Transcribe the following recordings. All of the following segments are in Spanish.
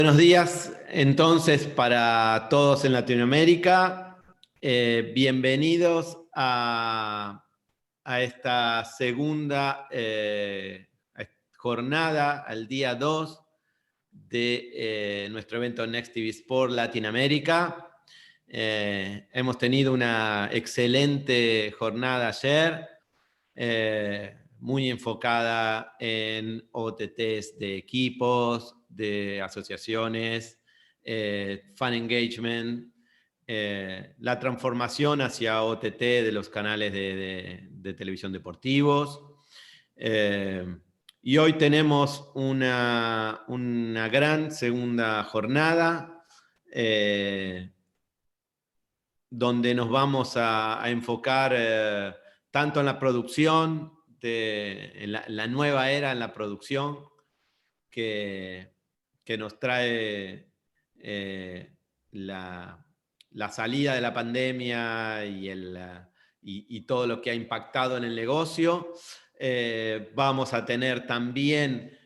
Buenos días, entonces, para todos en Latinoamérica. Bienvenidos a esta segunda jornada, al día 2 de nuestro evento Next TV Sport Latinoamérica. Hemos tenido una excelente jornada ayer, muy enfocada en OTTs de equipos, de asociaciones, fan engagement, la transformación hacia OTT de los canales de televisión deportivos. Y hoy tenemos una gran segunda jornada donde nos vamos a enfocar tanto en la producción, en la nueva era en la producción que nos trae la salida de la pandemia y todo lo que ha impactado en el negocio. Vamos a tener también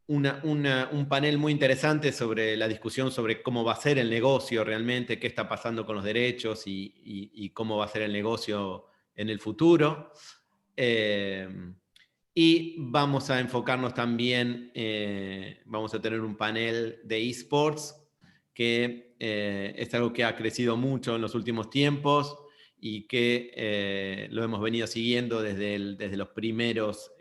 un panel muy interesante sobre la discusión sobre cómo va a ser el negocio realmente, qué está pasando con los derechos y cómo va a ser el negocio en el futuro. Y vamos a enfocarnos también, vamos a tener un panel de eSports, que es algo que ha crecido mucho en los últimos tiempos y que lo hemos venido siguiendo desde los primeros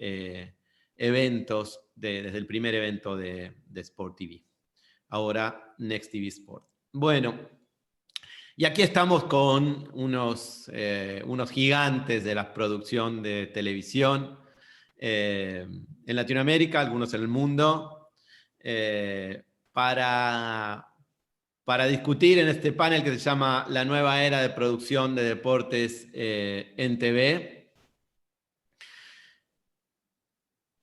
eventos, desde el primer evento de Sport TV. Ahora Next TV Sport. Bueno, y aquí estamos con unos gigantes de la producción de televisión en Latinoamérica, algunos en el mundo, para discutir en este panel que se llama La nueva era de producción de deportes en TV.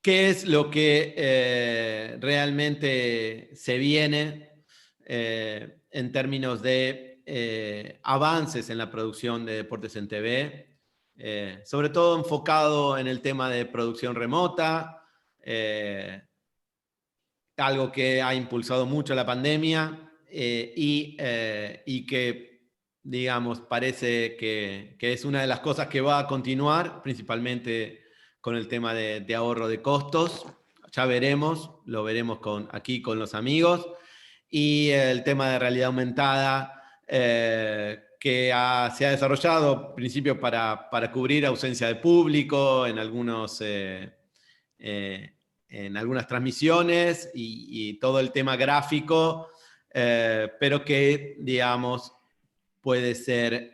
¿Qué es lo que realmente se viene en términos de avances en la producción de deportes en TV? Sobre todo enfocado en el tema de producción remota, algo que ha impulsado mucho la pandemia y que, digamos, parece que es una de las cosas que va a continuar, principalmente con el tema de ahorro de costos. Ya veremos, lo veremos aquí con los amigos. Y el tema de realidad aumentada, que se ha desarrollado en principio para cubrir ausencia de público en algunas transmisiones y todo el tema gráfico, pero que, digamos, puede ser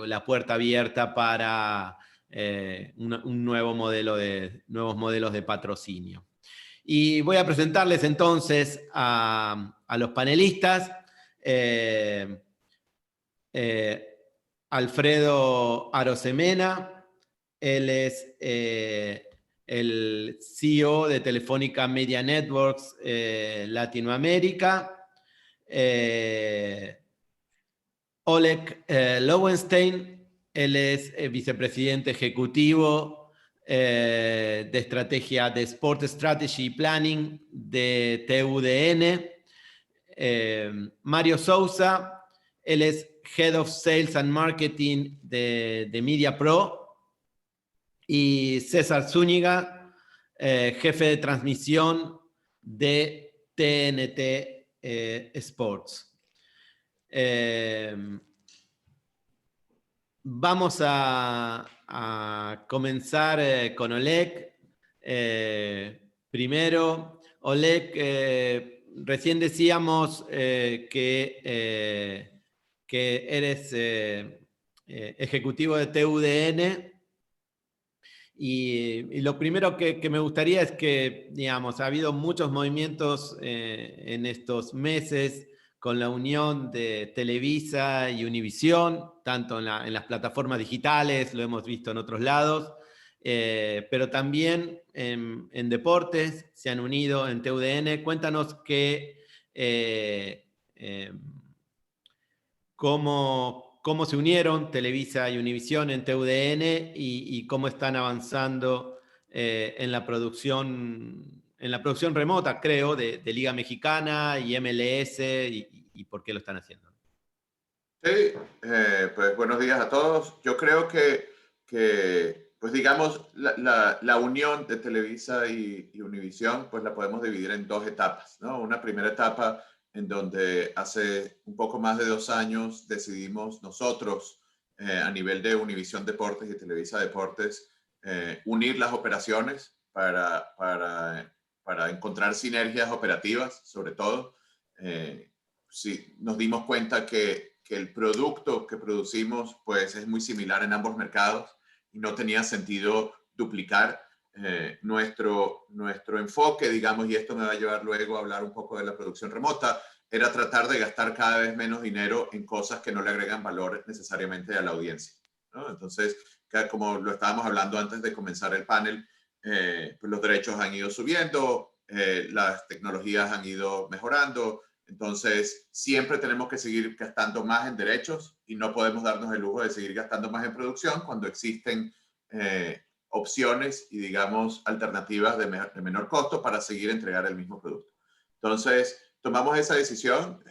la puerta abierta para nuevos modelos de patrocinio. Y voy a presentarles entonces a los panelistas. Alfredo Arosemena, él es el CEO de Telefónica Media Networks Latinoamérica. Oleg Lowenstein, él es vicepresidente ejecutivo de estrategia de Sport Strategy Planning de TUDN. Mario Sousa, él es Head of Sales and Marketing de Media Pro. Y César Zúñiga, jefe de transmisión de TNT Sports. Vamos a comenzar con Oleg. Primero, Oleg, recién decíamos que eres ejecutivo de TUDN. Y lo primero que me gustaría es que, digamos, ha habido muchos movimientos en estos meses con la unión de Televisa y Univisión, tanto en las plataformas digitales, lo hemos visto en otros lados, pero también en deportes se han unido en TUDN. Cuéntanos cómo se unieron Televisa y Univisión en TUDN y cómo están avanzando en la producción en la producción remota, creo, de Liga Mexicana y MLS y por qué lo están haciendo. Sí, pues buenos días a todos. Yo creo que pues digamos, la unión de Televisa y Univisión, pues la podemos dividir en dos etapas, ¿no? Una primera etapa en donde hace un poco más de 2 años decidimos nosotros, a nivel de Univisión Deportes y Televisa Deportes, unir las operaciones para encontrar sinergias operativas, sobre todo. Sí, nos dimos cuenta que el producto que producimos pues es muy similar en ambos mercados y no tenía sentido duplicar nuestro enfoque, digamos, y esto me va a llevar luego a hablar un poco de la producción remota, era tratar de gastar cada vez menos dinero en cosas que no le agregan valor necesariamente a la audiencia, ¿no? Entonces, como lo estábamos hablando antes de comenzar el panel, pues los derechos han ido subiendo, las tecnologías han ido mejorando. Entonces, siempre tenemos que seguir gastando más en derechos y no podemos darnos el lujo de seguir gastando más en producción cuando existen opciones y, digamos, alternativas de menor costo para seguir entregar el mismo producto. Entonces, tomamos esa decisión.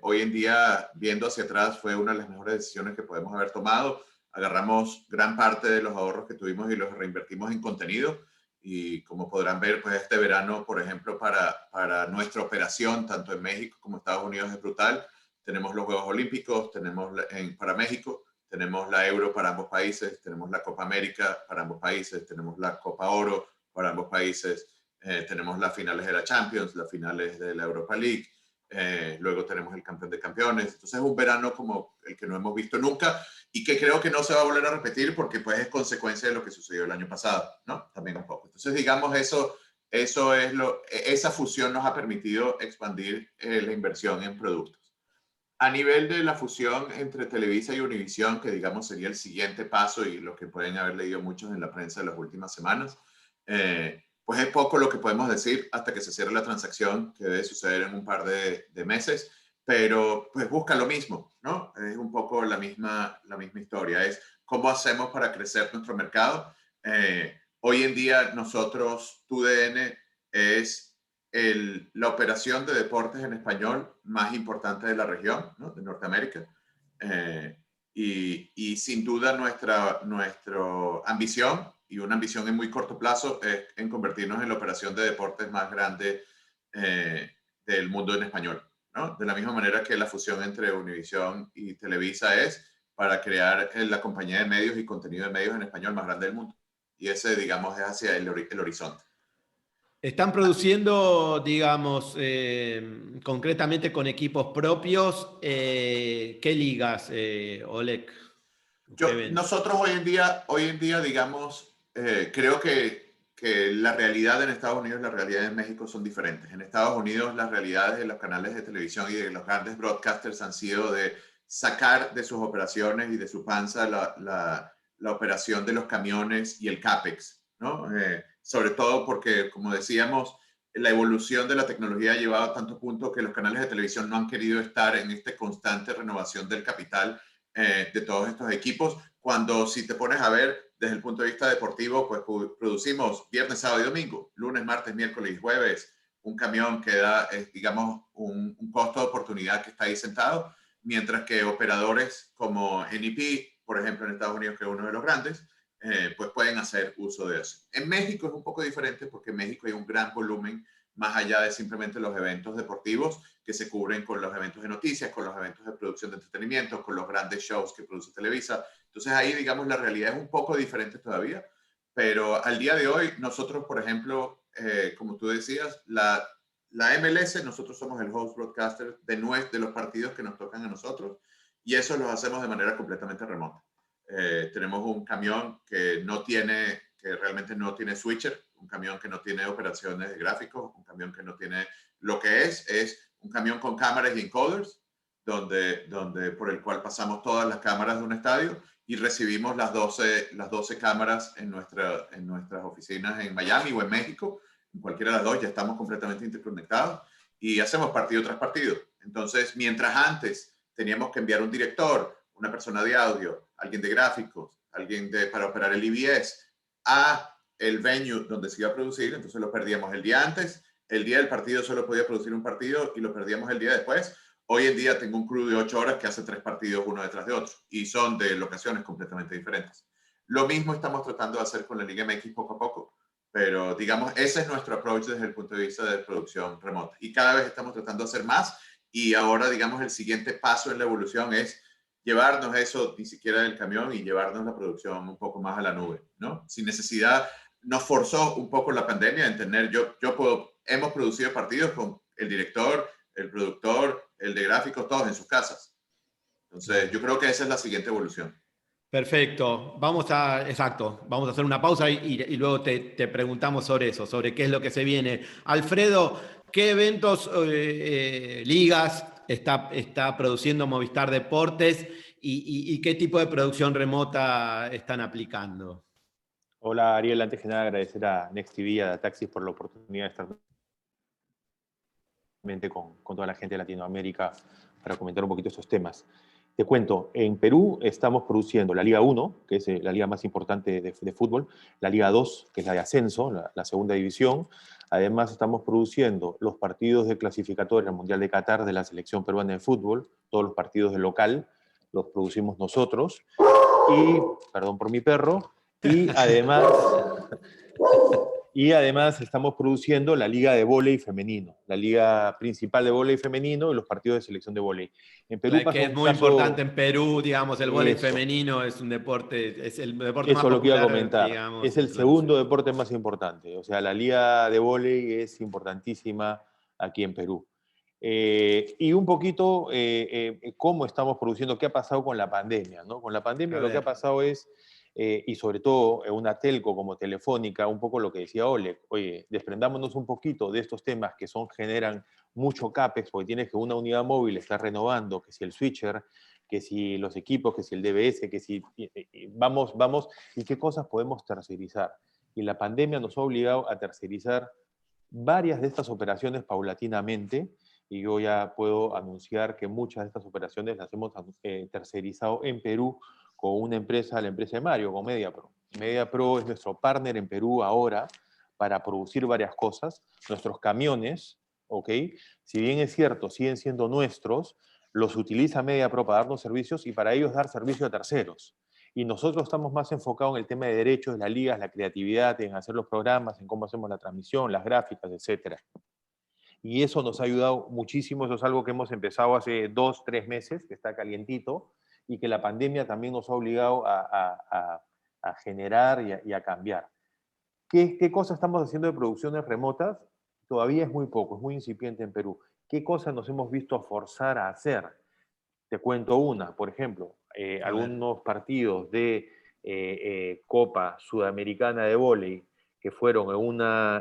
Hoy en día, viendo hacia atrás, fue una de las mejores decisiones que podemos haber tomado. Agarramos gran parte de los ahorros que tuvimos y los reinvertimos en contenido. Y como podrán ver, pues este verano, por ejemplo, para nuestra operación, tanto en México como en Estados Unidos, es brutal. Tenemos los Juegos Olímpicos, tenemos para México, tenemos la Euro para ambos países, tenemos la Copa América para ambos países, tenemos la Copa Oro para ambos países, tenemos las finales de la Champions, las finales de la Europa League, luego tenemos el campeón de campeones. Entonces es un verano como el que no hemos visto nunca y que creo que no se va a volver a repetir porque pues es consecuencia de lo que sucedió el año pasado, ¿no? También un poco. Entonces, digamos, eso es esa fusión nos ha permitido expandir la inversión en productos. A nivel de la fusión entre Televisa y Univisión, que digamos sería el siguiente paso y lo que pueden haber leído muchos en la prensa en las últimas semanas, pues es poco lo que podemos decir hasta que se cierre la transacción, que debe suceder en un par de meses, pero pues busca lo mismo, ¿no? Es un poco la misma historia, es cómo hacemos para crecer nuestro mercado. Hoy en día nosotros, TUDN, es la operación de deportes en español más importante de la región, ¿no? De Norteamérica. Y sin duda nuestra ambición, y una ambición en muy corto plazo, es en convertirnos en la operación de deportes más grande del mundo en español, ¿no? De la misma manera que la fusión entre Univisión y Televisa es para crear la compañía de medios y contenido de medios en español más grande del mundo. Y ese, digamos, es hacia el horizonte. Están produciendo, digamos, concretamente con equipos propios. ¿Qué ligas, Oleg? Nosotros hoy en día digamos, creo que la realidad en Estados Unidos y la realidad en México son diferentes. En Estados Unidos las realidades de los canales de televisión y de los grandes broadcasters han sido de sacar de sus operaciones y de su panza la operación de los camiones y el CAPEX, ¿no? Sobre todo porque, como decíamos, la evolución de la tecnología ha llevado a tanto punto que los canales de televisión no han querido estar en esta constante renovación del capital de todos estos equipos, cuando si te pones a ver desde el punto de vista deportivo, pues producimos viernes, sábado y domingo, lunes, martes, miércoles y jueves, un camión que da, digamos, un costo de oportunidad que está ahí sentado, mientras que operadores como NEP, por ejemplo, en Estados Unidos, que es uno de los grandes, pues pueden hacer uso de eso. En México es un poco diferente porque en México hay un gran volumen más allá de simplemente los eventos deportivos que se cubren con los eventos de noticias, con los eventos de producción de entretenimiento, con los grandes shows que produce Televisa. Entonces ahí, digamos, la realidad es un poco diferente todavía, pero al día de hoy nosotros, por ejemplo, como tú decías, la MLS, nosotros somos el host broadcaster de los partidos que nos tocan a nosotros y eso lo hacemos de manera completamente remota. Tenemos un camión que realmente no tiene switcher, un camión que no tiene operaciones de gráficos, un camión que no tiene lo que es un camión con cámaras y encoders, por el cual pasamos todas las cámaras de un estadio y recibimos las 12 cámaras en nuestras oficinas en Miami o en México, en cualquiera de las dos, ya estamos completamente interconectados y hacemos partido tras partido. Entonces, mientras antes teníamos que enviar un director, una persona de audio, alguien de gráficos, alguien para operar el IBS, a el venue donde se iba a producir, entonces lo perdíamos el día antes, el día del partido solo podía producir un partido y lo perdíamos el día después. Hoy en día tengo un crew de 8 horas que hace 3 partidos uno detrás de otro y son de locaciones completamente diferentes. Lo mismo estamos tratando de hacer con la Liga MX poco a poco, pero digamos, ese es nuestro approach desde el punto de vista de producción remota. Y cada vez estamos tratando de hacer más y ahora, digamos, el siguiente paso en la evolución es llevarnos eso ni siquiera del camión y llevarnos la producción un poco más a la nube, ¿no? Sin necesidad, nos forzó un poco la pandemia en tener, hemos producido partidos con el director, el productor, el de gráficos, todos en sus casas. Entonces, yo creo que esa es la siguiente evolución. Perfecto. Vamos a hacer una pausa y luego te preguntamos sobre eso, sobre qué es lo que se viene. Alfredo, ¿qué eventos, ligas está produciendo Movistar Deportes y qué tipo de producción remota están aplicando? Hola Ariel, antes que nada agradecer a Next TV y a Taxis por la oportunidad de estar con toda la gente de Latinoamérica para comentar un poquito estos temas. Te cuento, en Perú estamos produciendo la Liga 1, que es la liga más importante de fútbol, la Liga 2, que es la de ascenso, la segunda división. Además estamos produciendo los partidos de clasificatoria al Mundial de Qatar de la selección peruana de fútbol, todos los partidos de local los producimos nosotros. Y, perdón por mi perro, y además estamos produciendo la Liga de Vóley Femenino, la liga principal de vóley femenino y los partidos de selección de vóley. En Perú pasa que es un muy caso, importante en Perú, digamos, el vóley eso, femenino es un deporte, es el deporte más eso es lo que iba a popular, comentar. digamos. Es el segundo deporte más importante. O sea, la liga de vóley es importantísima aquí en Perú. Y un poquito cómo estamos produciendo, qué ha pasado con la pandemia, ¿no? Con la pandemia lo que ha pasado es, y sobre todo en una telco como Telefónica, un poco lo que decía Oleg, oye, desprendámonos un poquito de estos temas que generan mucho CAPEX, porque tienes que una unidad móvil estar renovando, que si el switcher, que si los equipos, que si el DBS, que si vamos, y qué cosas podemos tercerizar. Y la pandemia nos ha obligado a tercerizar varias de estas operaciones paulatinamente, y yo ya puedo anunciar que muchas de estas operaciones las hemos tercerizado en Perú con una empresa, la empresa de Mario, con MediaPro. MediaPro es nuestro partner en Perú ahora para producir varias cosas. Nuestros camiones, ¿ok? Si bien es cierto, siguen siendo nuestros, los utiliza MediaPro para darnos servicios y para ellos dar servicio a terceros. Y nosotros estamos más enfocados en el tema de derechos de las ligas, la creatividad, en hacer los programas, en cómo hacemos la transmisión, las gráficas, etc. Y eso nos ha ayudado muchísimo. Eso es algo que hemos empezado hace 2, 3 meses, que está calientito, y que la pandemia también nos ha obligado a generar y a cambiar. ¿Qué cosas estamos haciendo de producciones remotas? Todavía es muy poco, es muy incipiente en Perú. ¿Qué cosas nos hemos visto forzar a hacer? Te cuento una, por ejemplo, algunos partidos de Copa Sudamericana de Vóley que fueron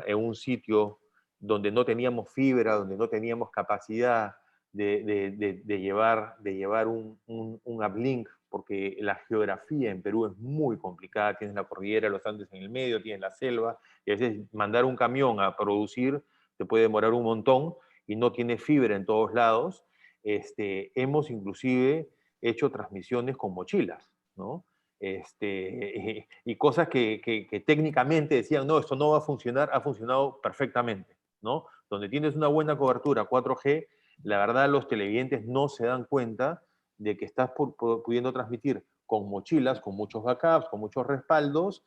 en un sitio donde no teníamos fibra, donde no teníamos capacidad de llevar un uplink, porque la geografía en Perú es muy complicada, tienes la cordillera de los Andes en el medio, tienes la selva, y a veces mandar un camión a producir te puede demorar un montón y no tiene fibra en todos lados. Hemos inclusive hecho transmisiones con mochilas, ¿no? Y cosas que técnicamente decían, no, esto no va a funcionar, ha funcionado perfectamente, ¿no? Donde tienes una buena cobertura 4G, la verdad los televidentes no se dan cuenta de que estás pudiendo transmitir con mochilas, con muchos backups, con muchos respaldos,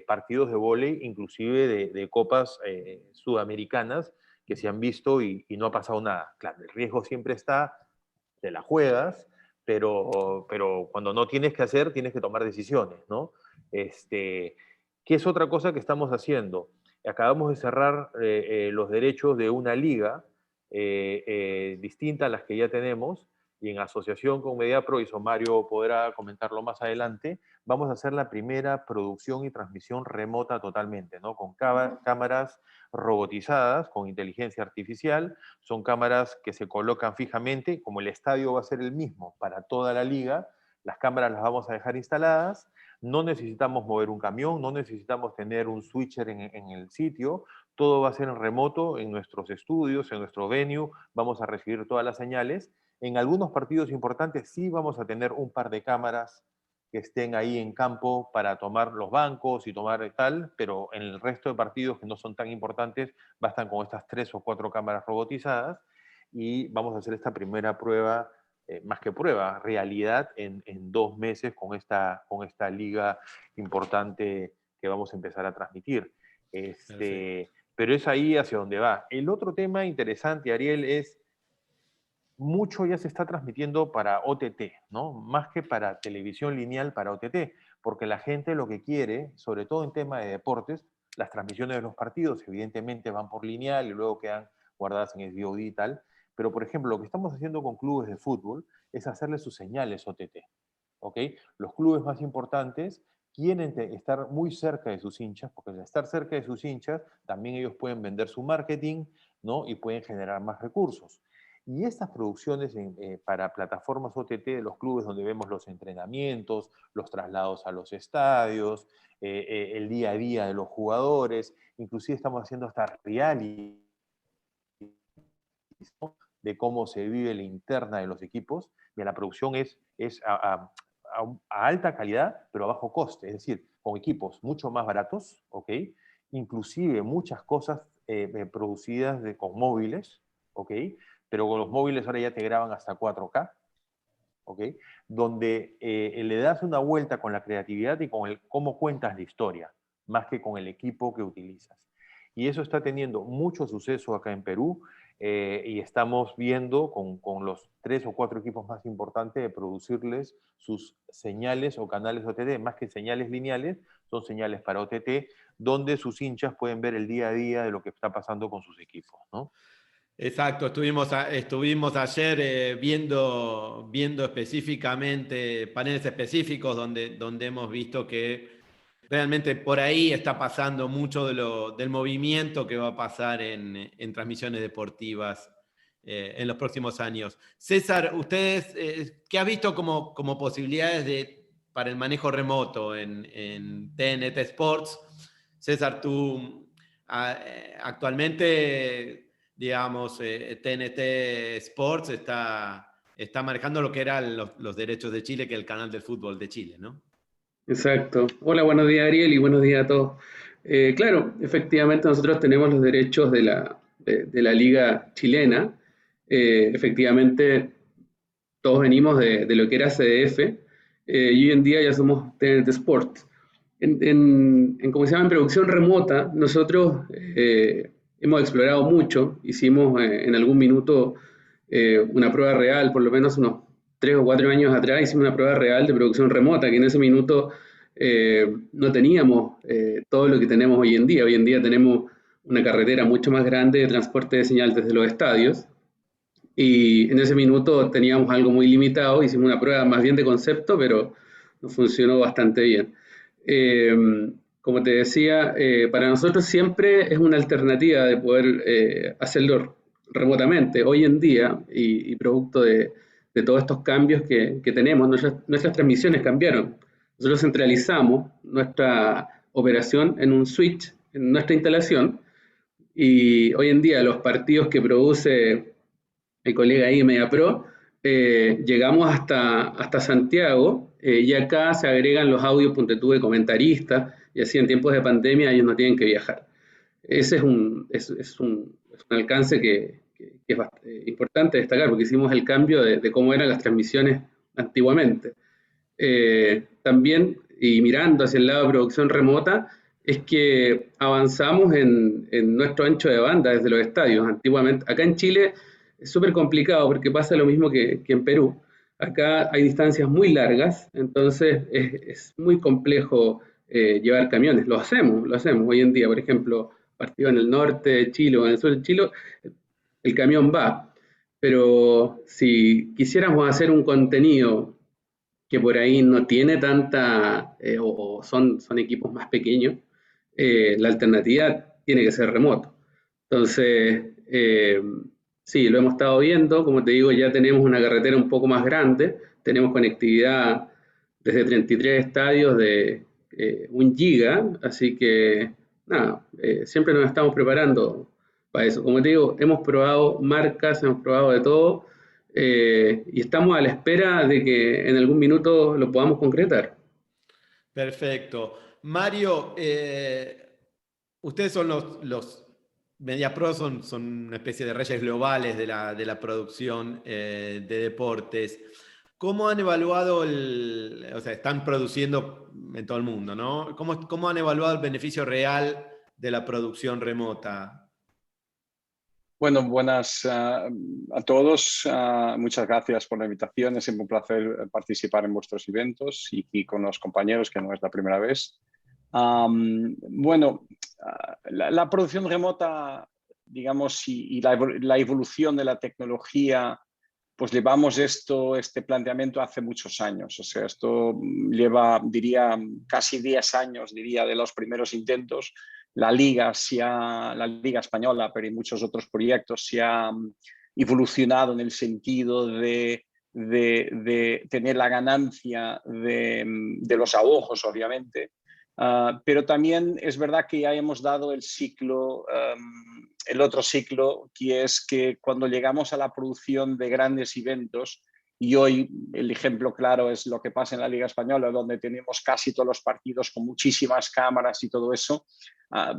partidos de vóley, inclusive de copas sudamericanas, que se han visto y no ha pasado nada. Claro, el riesgo siempre está, te la juegas, pero cuando no tienes que hacer, tienes que tomar decisiones, ¿no? ¿Qué es otra cosa que estamos haciendo? Acabamos de cerrar los derechos de una liga distinta a las que ya tenemos, y en asociación con MediaPro, y Mario podrá comentarlo más adelante, vamos a hacer la primera producción y transmisión remota totalmente, ¿no? Con cámaras robotizadas, con inteligencia artificial. Son cámaras que se colocan fijamente, como el estadio va a ser el mismo para toda la liga, las cámaras las vamos a dejar instaladas, no necesitamos mover un camión, no necesitamos tener un switcher en el sitio, todo va a ser en remoto, en nuestros estudios, en nuestro venue, vamos a recibir todas las señales. En algunos partidos importantes sí vamos a tener un par de cámaras que estén ahí en campo para tomar los bancos y tomar tal, pero en el resto de partidos que no son tan importantes, bastan con estas 3 o 4 cámaras robotizadas y vamos a hacer esta primera prueba, más que prueba, realidad en 2 meses con esta liga importante que vamos a empezar a transmitir. Pero es ahí hacia donde va. El otro tema interesante, Ariel, es mucho ya se está transmitiendo para OTT, ¿no? Más que para televisión lineal, para OTT, porque la gente lo que quiere, sobre todo en tema de deportes, las transmisiones de los partidos evidentemente van por lineal y luego quedan guardadas en SVOD y tal, pero por ejemplo lo que estamos haciendo con clubes de fútbol es hacerle sus señales OTT, ¿ok? Los clubes más importantes quieren estar muy cerca de sus hinchas, porque al estar cerca de sus hinchas también ellos pueden vender su marketing, ¿no? Y pueden generar más recursos. Y estas producciones para plataformas OTT de los clubes donde vemos los entrenamientos, los traslados a los estadios, el día a día de los jugadores, inclusive estamos haciendo hasta reality, ¿no? De cómo se vive la interna de los equipos, y la producción es a alta calidad, pero a bajo coste, es decir, con equipos mucho más baratos, ¿ok? Inclusive muchas cosas producidas con móviles, ¿ok? Pero con los móviles ahora ya te graban hasta 4K, ¿ok? Donde le das una vuelta con la creatividad y con cómo cuentas la historia, más que con el equipo que utilizas. Y eso está teniendo mucho suceso acá en Perú, y estamos viendo con los 3 o 4 equipos más importantes de producirles sus señales o canales OTT, más que señales lineales, son señales para OTT, donde sus hinchas pueden ver el día a día de lo que está pasando con sus equipos, ¿no? Exacto, estuvimos ayer viendo específicamente paneles específicos donde hemos visto que realmente por ahí está pasando mucho del movimiento que va a pasar en transmisiones deportivas en los próximos años. César, ustedes, ¿qué has visto como posibilidades para el manejo remoto en TNT Sports? César, tú actualmente, digamos, TNT Sports está manejando lo que eran los derechos de Chile, que es el canal del fútbol de Chile, ¿no? Exacto. Hola, buenos días Ariel y buenos días a todos. Claro, efectivamente nosotros tenemos los derechos de la liga chilena. Efectivamente, todos venimos de lo que era CDF, y hoy en día ya somos TNT Sports. Como se llama, en producción remota, nosotros hemos explorado mucho. Hicimos en algún minuto una prueba real, por lo menos unos 3 o 4 años atrás, hicimos una prueba real de producción remota, que en ese minuto no teníamos todo lo que tenemos hoy en día. Hoy en día tenemos una carretera mucho más grande de transporte de señal desde los estadios, y en ese minuto teníamos algo muy limitado. Hicimos una prueba más bien de concepto, pero nos funcionó bastante bien. Como te decía, para nosotros siempre es una alternativa de poder hacerlo remotamente. Hoy en día, y producto de todos estos cambios que tenemos, nuestras transmisiones cambiaron. Nosotros centralizamos nuestra operación en un switch, en nuestra instalación, y hoy en día los partidos que produce el colega ahí, MediaPro, llegamos hasta Santiago, y acá se agregan los audios, ponte tú, de comentaristas, y así en tiempos de pandemia ellos no tienen que viajar. Ese es un alcance que es importante destacar, porque hicimos el cambio de cómo eran las transmisiones antiguamente. También, y mirando hacia el lado de producción remota, es que avanzamos en nuestro ancho de banda desde los estadios. Antiguamente, acá en Chile es súper complicado porque pasa lo mismo que en Perú. Acá hay distancias muy largas, entonces es muy complejo llevar camiones. Lo hacemos hoy en día. Por ejemplo, partido en el norte de Chile o en el sur de Chile, el camión va. Pero si quisiéramos hacer un contenido que por ahí no tiene tanta, o son equipos más pequeños, la alternativa tiene que ser remoto. Entonces, sí, lo hemos estado viendo. Como te digo, ya tenemos una carretera un poco más grande, tenemos conectividad desde 33 estadios de 1 giga, así que nada, siempre nos estamos preparando para eso. Como te digo, hemos probado marcas, hemos probado de todo, y estamos a la espera de que en algún minuto lo podamos concretar. Perfecto. Mario, ustedes son los MediaPro, son una especie de reyes globales de la producción de deportes. ¿Cómo han evaluado o sea, están produciendo en todo el mundo, ¿no? ¿Cómo han evaluado el beneficio real de la producción remota? Bueno, buenas a todos. Muchas gracias por la invitación. Es siempre un placer participar en vuestros eventos y con los compañeros, que no es la primera vez. Bueno, la producción remota, digamos, y la evolución de la tecnología, pues llevamos este planteamiento hace muchos años. O sea, esto lleva, diría, casi 10 años, diría, de los primeros intentos. La Liga Española, pero y muchos otros proyectos se ha evolucionado en el sentido de tener la ganancia de los ahorros, obviamente. Pero también es verdad que ya hemos dado el ciclo, el otro ciclo, que es que cuando llegamos a la producción de grandes eventos, y hoy el ejemplo claro es lo que pasa en la Liga Española, donde tenemos casi todos los partidos con muchísimas cámaras y todo eso,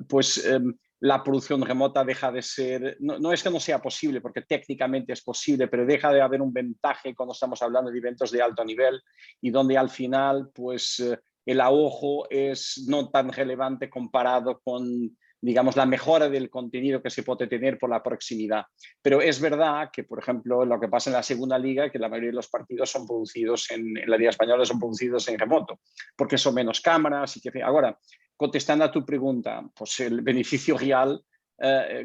pues la producción remota deja de ser, no es que no sea posible, porque técnicamente es posible, pero deja de haber un ventaje cuando estamos hablando de eventos de alto nivel y donde al final, pues el ahorro es no tan relevante comparado con, digamos, la mejora del contenido que se puede tener por la proximidad. Pero es verdad que, por ejemplo, lo que pasa en la segunda liga, que la mayoría de los partidos son producidos en la Liga Española, son producidos en remoto, porque son menos cámaras. Ahora, contestando a tu pregunta, pues el beneficio real,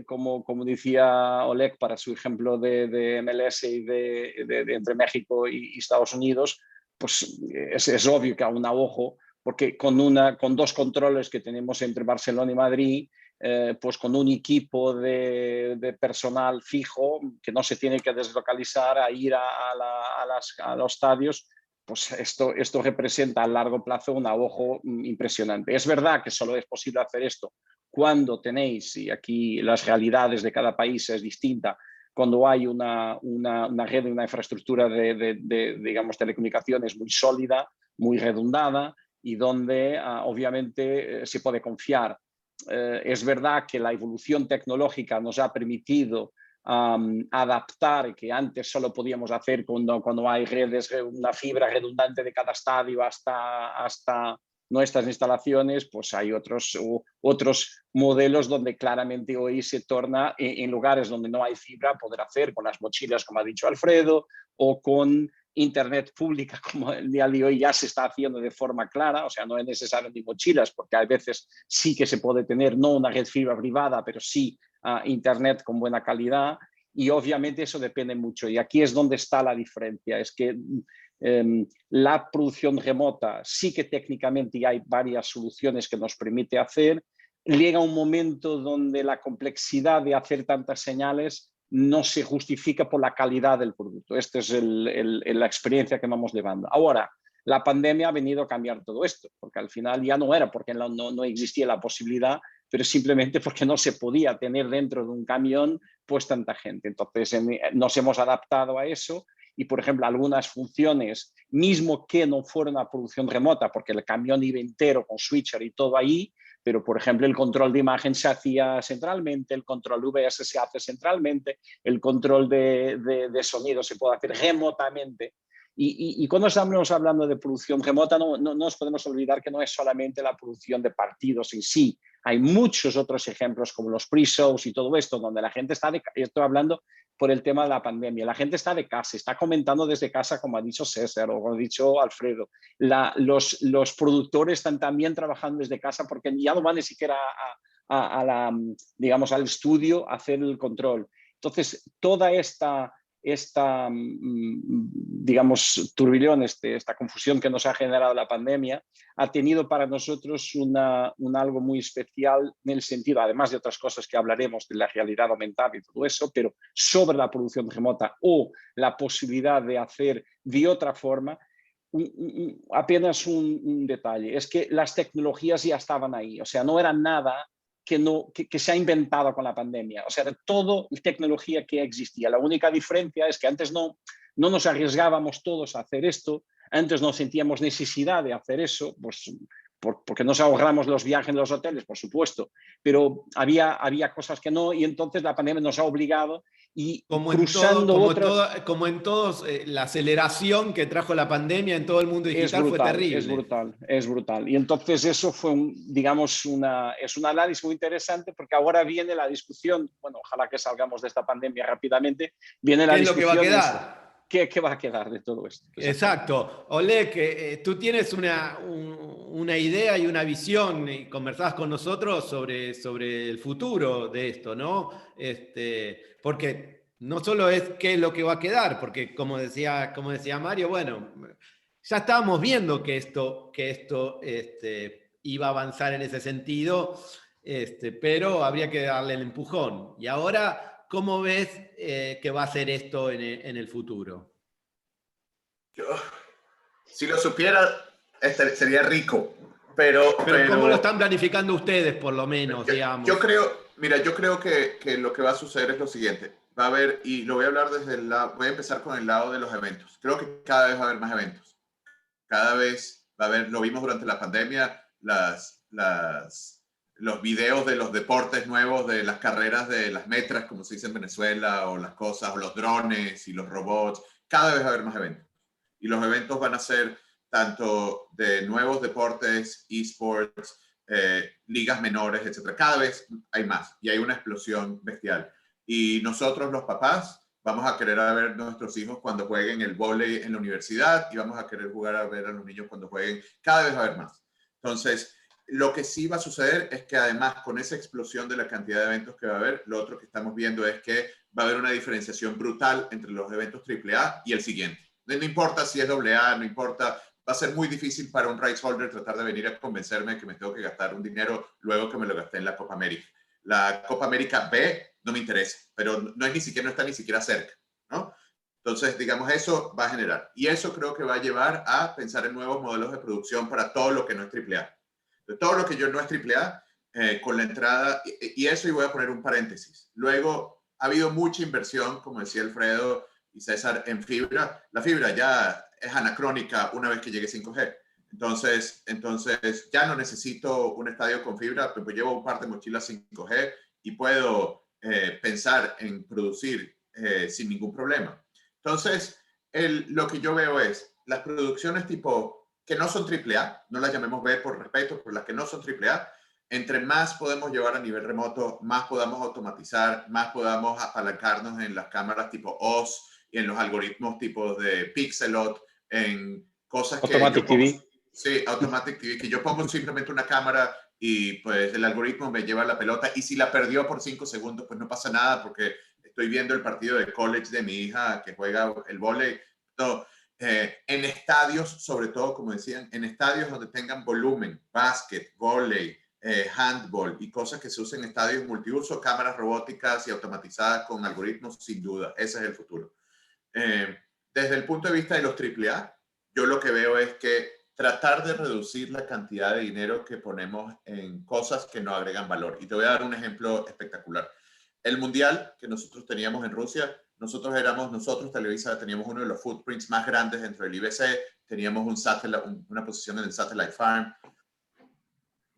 como decía Oleg para su ejemplo de MLS y de entre México y Estados Unidos, pues es obvio que a un ahorro, porque con 2 controles que tenemos entre Barcelona y Madrid, pues con un equipo de personal fijo que no se tiene que deslocalizar a ir a los estadios, pues esto representa a largo plazo un ahorro impresionante. Es verdad que solo es posible hacer esto cuando tenéis, y aquí las realidades de cada país es distinta, cuando hay una red y una infraestructura digamos, telecomunicaciones muy sólida, muy redundada y donde obviamente se puede confiar. Es verdad que la evolución tecnológica nos ha permitido adaptar, que antes solo podíamos hacer cuando hay redes, una fibra redundante de cada estadio hasta nuestras instalaciones, pues hay otros modelos donde claramente hoy se torna en lugares donde no hay fibra poder hacer con las mochilas, como ha dicho Alfredo, o con internet pública, como el día de hoy ya se está haciendo de forma clara. O sea, no es necesario ni mochilas, porque a veces sí que se puede tener no una red fibra privada, pero sí internet con buena calidad, y obviamente eso depende mucho. Y aquí es donde está la diferencia, es que la producción remota sí que técnicamente hay varias soluciones que nos permite hacer. Llega un momento donde la complejidad de hacer tantas señales no se justifica por la calidad del producto. Esta es la experiencia que vamos llevando. Ahora, la pandemia ha venido a cambiar todo esto, porque al final ya no era porque no existía la posibilidad, pero simplemente porque no se podía tener dentro de un camión pues tanta gente. Entonces nos hemos adaptado a eso. Y, por ejemplo, algunas funciones, mismo que no fueran a producción remota, porque el camión iba entero con switcher y todo ahí, pero, por ejemplo, el control de imagen se hacía centralmente, el control VS se hace centralmente, el control de sonido se puede hacer remotamente. Y cuando estamos hablando de producción remota, no nos podemos olvidar que no es solamente la producción de partidos en sí. Hay muchos otros ejemplos, como los pre-shows y todo esto, donde la gente estoy hablando por el tema de la pandemia, la gente está de casa, está comentando desde casa, como ha dicho César o como ha dicho Alfredo. Los productores están también trabajando desde casa porque ya no van ni siquiera digamos, al estudio a hacer el control. Entonces, toda esta digamos, turbilón, esta confusión que nos ha generado la pandemia, ha tenido para nosotros algo muy especial en el sentido, además de otras cosas que hablaremos de la realidad aumentada y todo eso, pero sobre la producción remota o la posibilidad de hacer de otra forma. Apenas un detalle, es que las tecnologías ya estaban ahí, o sea, no era nada que se ha inventado con la pandemia. O sea, de toda la tecnología que existía. La única diferencia es que antes no nos arriesgábamos todos a hacer esto. Antes no sentíamos necesidad de hacer eso, pues porque nos ahorramos los viajes en los hoteles, por supuesto, pero había cosas que no, y entonces la pandemia nos ha obligado y Como cruzando otras... como en todos, la aceleración que trajo la pandemia en todo el mundo digital fue terrible. Es brutal. Y entonces eso fue, digamos, es un análisis muy interesante, porque ahora viene la discusión, bueno, ojalá que salgamos de esta pandemia rápidamente, viene la discusión... ¿Qué es lo que va a quedar? ¿Qué va a quedar de todo esto? Exacto. Oleg, tú tienes una idea y una visión, y conversabas con nosotros sobre el futuro de esto, ¿no? Porque no solo es qué es lo que va a quedar, porque como decía Mario, bueno, ya estábamos viendo que esto iba a avanzar en ese sentido, pero habría que darle el empujón. Y ahora, ¿cómo ves que va a ser esto en el futuro? Si lo supiera, sería rico, pero ¿cómo lo están planificando ustedes, por lo menos, digamos? Yo creo que lo que va a suceder es lo siguiente. Va a haber, y lo voy a hablar desde el lado, voy a empezar con el lado de los eventos. Creo que cada vez va a haber más eventos. Cada vez va a haber, lo vimos durante la pandemia, los videos de los deportes nuevos, de las carreras de las metras, como se dice en Venezuela, o las cosas, o los drones y los robots. Cada vez va a haber más eventos. Y los eventos van a ser tanto de nuevos deportes, esports, ligas menores, etc. Cada vez hay más y hay una explosión bestial. Y nosotros, los papás, vamos a querer ver a nuestros hijos cuando jueguen el vóley en la universidad, y vamos a querer ver a los niños cuando jueguen. Cada vez va a haber más. Entonces, lo que sí va a suceder es que además, con esa explosión de la cantidad de eventos que va a haber, lo otro que estamos viendo es que va a haber una diferenciación brutal entre los eventos AAA y el siguiente. No importa si es AA, no importa, va a ser muy difícil para un rights holder tratar de venir a convencerme que me tengo que gastar un dinero luego que me lo gasté en la Copa América. La Copa América B no me interesa, pero no está ni siquiera cerca, ¿no? Entonces, digamos, eso va a generar. Y eso creo que va a llevar a pensar en nuevos modelos de producción para todo lo que no es AAA. De todo lo que yo no es AAA, con la entrada, y eso, y voy a poner un paréntesis. Luego, ha habido mucha inversión, como decía Alfredo y César, en fibra. La fibra ya es anacrónica una vez que llegue 5G. Entonces ya no necesito un estadio con fibra, pues llevo un par de mochilas 5G y puedo pensar en producir sin ningún problema. Entonces, lo que yo veo es las producciones tipo que no son AAA, no las llamemos B por respeto, pero las que no son AAA, entre más podemos llevar a nivel remoto, más podamos automatizar, más podamos apalancarnos en las cámaras tipo OS y en los algoritmos tipo de Pixelot, en cosas que... Automatic TV. Sí, Automatic TV, que yo pongo simplemente una cámara y pues el algoritmo me lleva la pelota, y si la perdió por 5 segundos, pues no pasa nada, porque estoy viendo el partido de college de mi hija que juega el vóley. No, en estadios, sobre todo, como decían, en estadios donde tengan volumen, básquet, vóley, handball y cosas que se usen en estadios multiuso, cámaras robóticas y automatizadas con algoritmos, sin duda, ese es el futuro. Desde el punto de vista de los AAA, yo lo que veo es que tratar de reducir la cantidad de dinero que ponemos en cosas que no agregan valor. Y te voy a dar un ejemplo espectacular. El mundial que nosotros teníamos en Rusia, nosotros Televisa, teníamos uno de los footprints más grandes dentro del IBC, teníamos una posición en el Satellite Farm.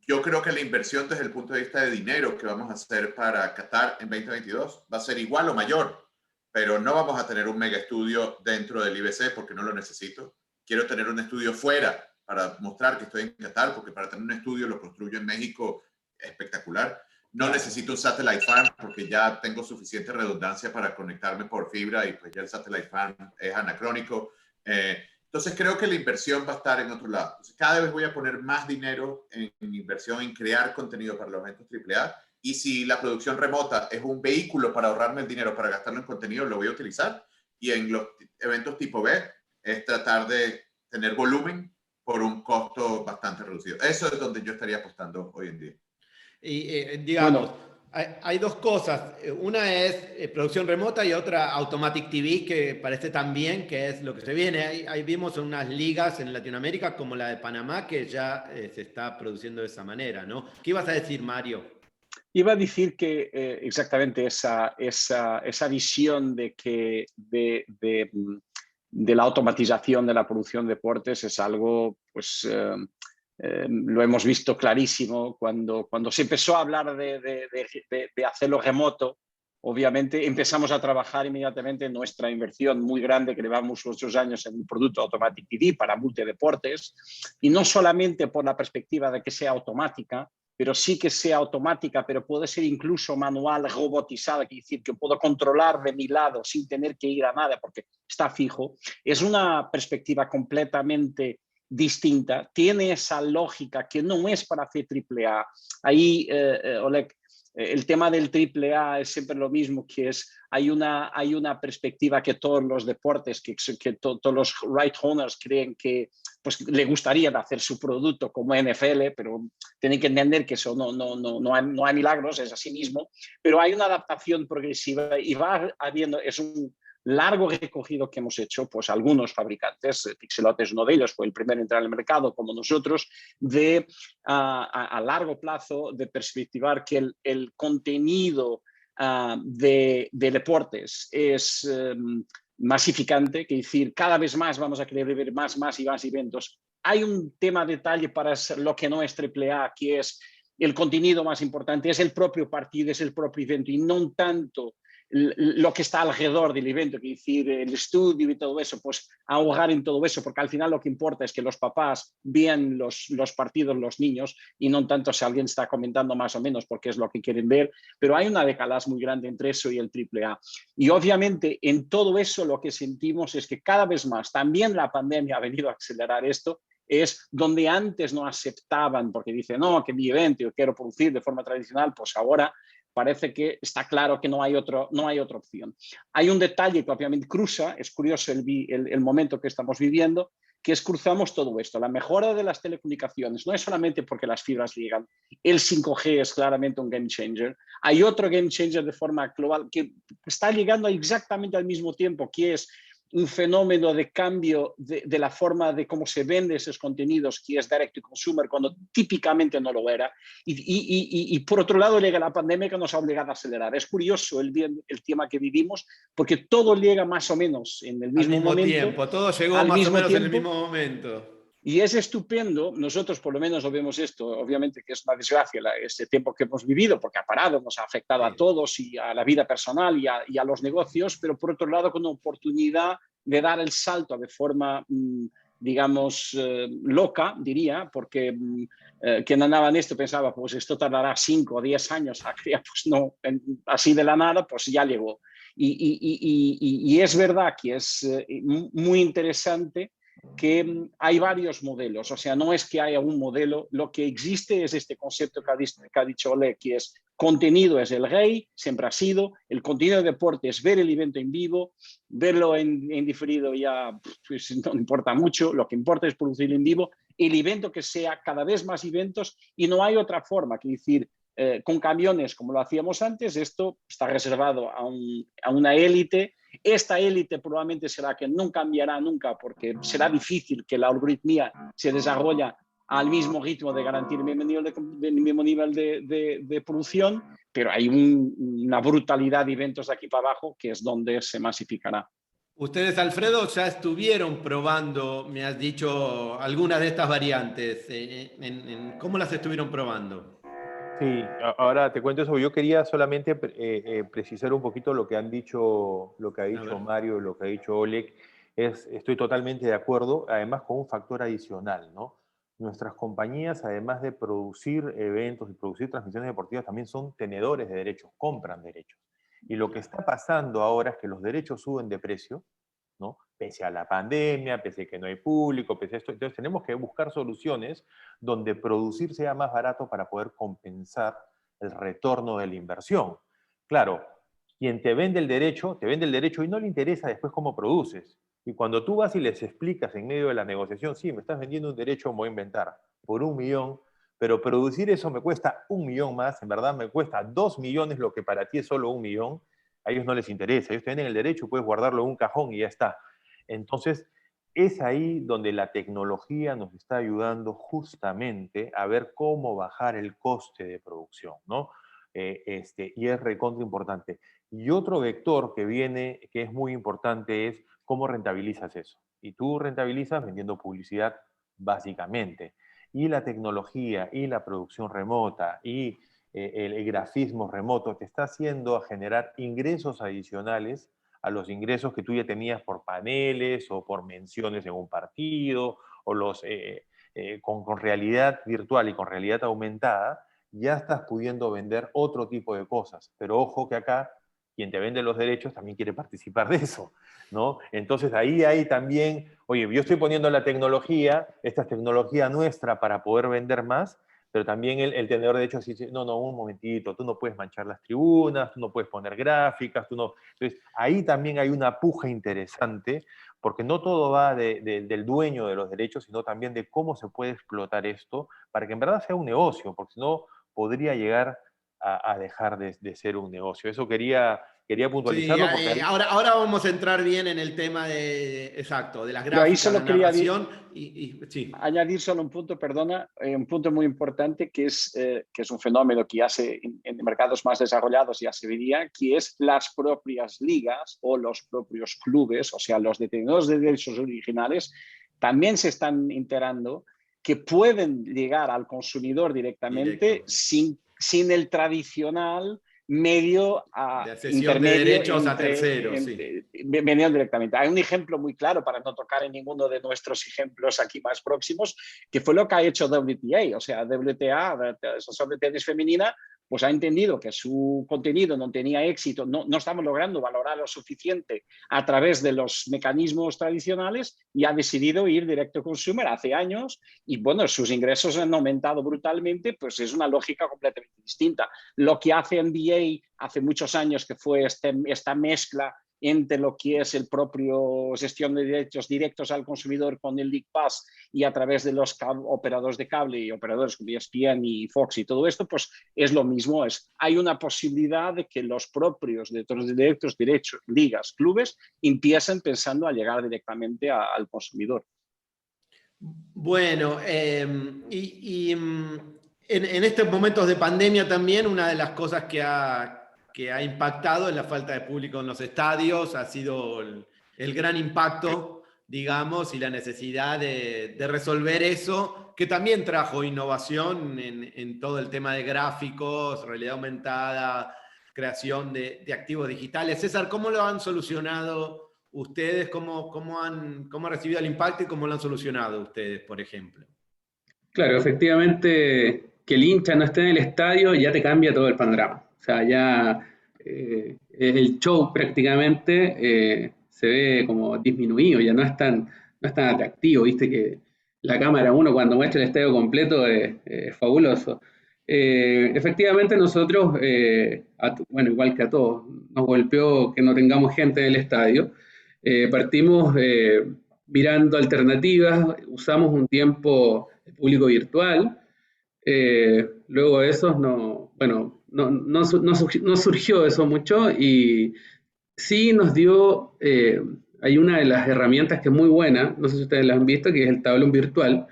Yo creo que la inversión desde el punto de vista de dinero que vamos a hacer para Qatar en 2022 va a ser igual o mayor, pero no vamos a tener un mega estudio dentro del IBC porque no lo necesito. Quiero tener un estudio fuera para mostrar que estoy en Qatar, porque para tener un estudio lo construyo en México espectacular. No necesito un Satellite Farm porque ya tengo suficiente redundancia para conectarme por fibra, y pues ya el Satellite Farm es anacrónico. Entonces creo que la inversión va a estar en otro lado. Entonces, cada vez voy a poner más dinero en inversión en crear contenido para los eventos AAA, y si la producción remota es un vehículo para ahorrarme el dinero para gastarlo en contenido, lo voy a utilizar. Y en los eventos tipo B es tratar de tener volumen por un costo bastante reducido. Eso es donde yo estaría apostando hoy en día. Y digamos, hay dos cosas. Una es producción remota y otra Automatic TV, que parece también que es lo que se viene. Ahí vimos unas ligas en Latinoamérica como la de Panamá que ya se está produciendo de esa manera, ¿no? ¿Qué ibas a decir, Mario? Iba a decir que exactamente esa visión de de la automatización de la producción de deportes es algo, pues, lo hemos visto clarísimo cuando se empezó a hablar de hacerlo remoto. Obviamente empezamos a trabajar inmediatamente en nuestra inversión muy grande que llevamos 8 años en un producto Automatic TV para multideportes, y no solamente por la perspectiva de que sea automática, pero sí que sea automática, pero puede ser incluso manual, robotizada, es decir, que puedo controlar de mi lado sin tener que ir a nada porque está fijo. Es una perspectiva completamente distinta, tiene esa lógica que no es para hacer AAA. Ahí, Oleg, el tema del AAA es siempre lo mismo, que es, hay una perspectiva que todos los deportes, que todos los right owners creen que pues, le gustaría hacer su producto como NFL, pero tienen que entender que eso no hay milagros, es así mismo, pero hay una adaptación progresiva y va habiendo, es un largo recogido que hemos hecho, pues algunos fabricantes, Pixelot es uno de ellos, fue el primero en entrar al mercado como nosotros, de a largo plazo de perspectivar que el contenido de deportes es masificante, que decir, cada vez más vamos a querer ver más y más eventos. Hay un tema detalle para lo que no es AAA, que es el contenido más importante, es el propio partido, es el propio evento y no tanto lo que está alrededor del evento, que decir, el estudio y todo eso, pues ahogar en todo eso, porque al final lo que importa es que los papás vean los partidos, los niños, y no tanto si alguien está comentando más o menos porque es lo que quieren ver, pero hay una decalaz muy grande entre eso y el AAA. Y obviamente en todo eso lo que sentimos es que cada vez más, también la pandemia ha venido a acelerar esto, es donde antes no aceptaban, porque dicen, no, que mi evento yo quiero producir de forma tradicional, pues ahora parece que está claro que no hay otra opción. Hay un detalle que obviamente cruza, es curioso el momento que estamos viviendo, que es cruzamos todo esto. La mejora de las telecomunicaciones no es solamente porque las fibras llegan, el 5G es claramente un game changer. Hay otro game changer de forma global que está llegando exactamente al mismo tiempo, que es un fenómeno de cambio de la forma de cómo se venden esos contenidos, que es direct to consumer, cuando típicamente no lo era. Y por otro lado llega la pandemia que nos ha obligado a acelerar. Es curioso el tema que vivimos, porque todo llega más o menos en el mismo momento. Tiempo, todo llegó más o menos en el mismo momento. Y es estupendo, nosotros por lo menos lo vemos esto, obviamente que es una desgracia este tiempo que hemos vivido, porque ha parado, nos ha afectado a todos y a la vida personal y a los negocios, pero por otro lado con una oportunidad de dar el salto de forma, digamos, loca, diría, porque quien andaba en esto pensaba, pues esto tardará 5 o 10 años a crear, pues no, así de la nada, pues ya llegó. Y es verdad que es muy interesante que hay varios modelos, o sea, no es que haya un modelo, lo que existe es este concepto que ha dicho Oleg, que es contenido es el rey, siempre ha sido, el contenido de deporte es ver el evento en vivo, verlo en diferido ya pues, no importa mucho, lo que importa es producirlo en vivo, el evento que sea cada vez más eventos y no hay otra forma que decir, con camiones como lo hacíamos antes, esto está reservado a una élite. Esta élite probablemente será que no cambiará nunca porque será difícil que la algoritmia se desarrolle al mismo ritmo de garantir el mismo nivel de producción, pero hay una brutalidad de eventos de aquí para abajo que es donde se masificará. Ustedes, Alfredo, ya estuvieron probando, me has dicho, algunas de estas variantes. ¿Cómo las estuvieron probando? Sí, ahora te cuento eso. Yo quería solamente precisar un poquito lo que ha dicho Mario, lo que ha dicho Oleg. Estoy totalmente de acuerdo, además con un factor adicional, ¿no? Nuestras compañías, además de producir eventos y producir transmisiones deportivas, también son tenedores de derechos, compran derechos. Y lo que está pasando ahora es que los derechos suben de precio, ¿no? Pese a la pandemia, pese a que no hay público, pese a esto. Entonces tenemos que buscar soluciones donde producir sea más barato para poder compensar el retorno de la inversión. Claro, quien te vende el derecho y no le interesa después cómo produces. Y cuando tú vas y les explicas en medio de la negociación, sí, me estás vendiendo un derecho, me voy a inventar, por 1 millón, pero producir eso me cuesta 1 millón más, en verdad me cuesta 2 millones lo que para ti es solo 1 millón, a ellos no les interesa, ellos te venden el derecho, puedes guardarlo en un cajón y ya está. Entonces, es ahí donde la tecnología nos está ayudando justamente a ver cómo bajar el coste de producción, ¿no? Y es recontra importante. Y otro vector que viene, que es muy importante, es ¿cómo rentabilizas eso? Y tú rentabilizas vendiendo publicidad básicamente. Y la tecnología y la producción remota y el grafismo remoto te está haciendo a generar ingresos adicionales a los ingresos que tú ya tenías por paneles o por menciones en un partido o con realidad virtual y con realidad aumentada, ya estás pudiendo vender otro tipo de cosas. Pero ojo que acá quien te vende los derechos también quiere participar de eso, ¿no? Entonces ahí hay también, oye, yo estoy poniendo la tecnología, esta es tecnología nuestra para poder vender más, pero también el tenedor de derechos dice, no, un momentito, tú no puedes manchar las tribunas, tú no puedes poner gráficas, tú no... Entonces ahí también hay una puja interesante, porque no todo va del dueño de los derechos, sino también de cómo se puede explotar esto para que en verdad sea un negocio, porque si no podría llegar a dejar de ser un negocio. Eso quería Sí, puntualizarlo porque ahora vamos a entrar bien en el tema exacto, de las Yo ahí gráficas, la solo quería narración sí. añadir solo un punto, perdona, un punto muy importante que es un fenómeno que ya en mercados más desarrollados ya se vería, que es las propias ligas o los propios clubes, o sea, los detenedores de derechos originales, también se están enterando que pueden llegar al consumidor directamente sin el tradicional medio de cesión de intermedio derechos a terceros, sí. Venían directamente. Hay un ejemplo muy claro, para no tocar en ninguno de nuestros ejemplos aquí más próximos, que fue lo que ha hecho WTA. O sea, WTA, sobre tenis femenina, pues ha entendido que su contenido no tenía éxito, no estamos logrando valorar lo suficiente a través de los mecanismos tradicionales y ha decidido ir directo consumer hace años y bueno, sus ingresos han aumentado brutalmente, pues es una lógica completamente distinta. Lo que hace NBA hace muchos años, que fue esta mezcla entre lo que es el propio gestión de derechos directos al consumidor con el League Pass y a través de los operadores de cable y operadores como ESPN y Fox y todo esto, pues es lo mismo. Hay una posibilidad de que los propios derechos, ligas, clubes, empiecen pensando a llegar directamente al consumidor. Bueno, en estos momentos de pandemia también una de las cosas que ha impactado es la falta de público en los estadios, ha sido el gran impacto, digamos, y la necesidad de resolver eso, que también trajo innovación en todo el tema de gráficos, realidad aumentada, creación de activos digitales. César, ¿cómo lo han solucionado ustedes? ¿Cómo han recibido el impacto y cómo lo han solucionado ustedes, por ejemplo? Claro, efectivamente, que el hincha no esté en el estadio ya te cambia todo el panorama. O sea, ya el show prácticamente se ve como disminuido, ya no es tan atractivo. Viste que la cámara uno cuando muestra el estadio completo es fabuloso. Efectivamente nosotros, bueno, igual que a todos, nos golpeó que no tengamos gente en el estadio. Partimos mirando alternativas, usamos un tiempo el público virtual, luego de eso no surgió eso mucho y sí nos dio, hay una de las herramientas que es muy buena, no sé si ustedes la han visto, que es el tablón virtual,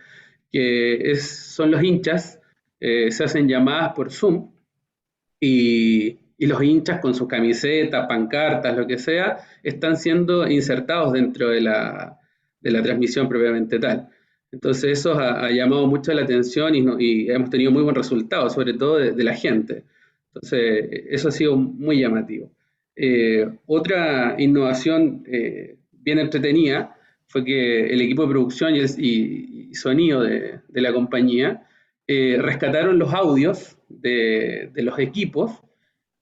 que son los hinchas, se hacen llamadas por Zoom y los hinchas con sus camisetas, pancartas, lo que sea, están siendo insertados dentro de la transmisión propiamente tal. Entonces eso ha llamado mucho la atención y hemos tenido muy buen resultado, sobre todo de la gente. Entonces eso ha sido muy llamativo. Otra innovación bien entretenida fue que el equipo de producción y sonido de la compañía rescataron los audios de los equipos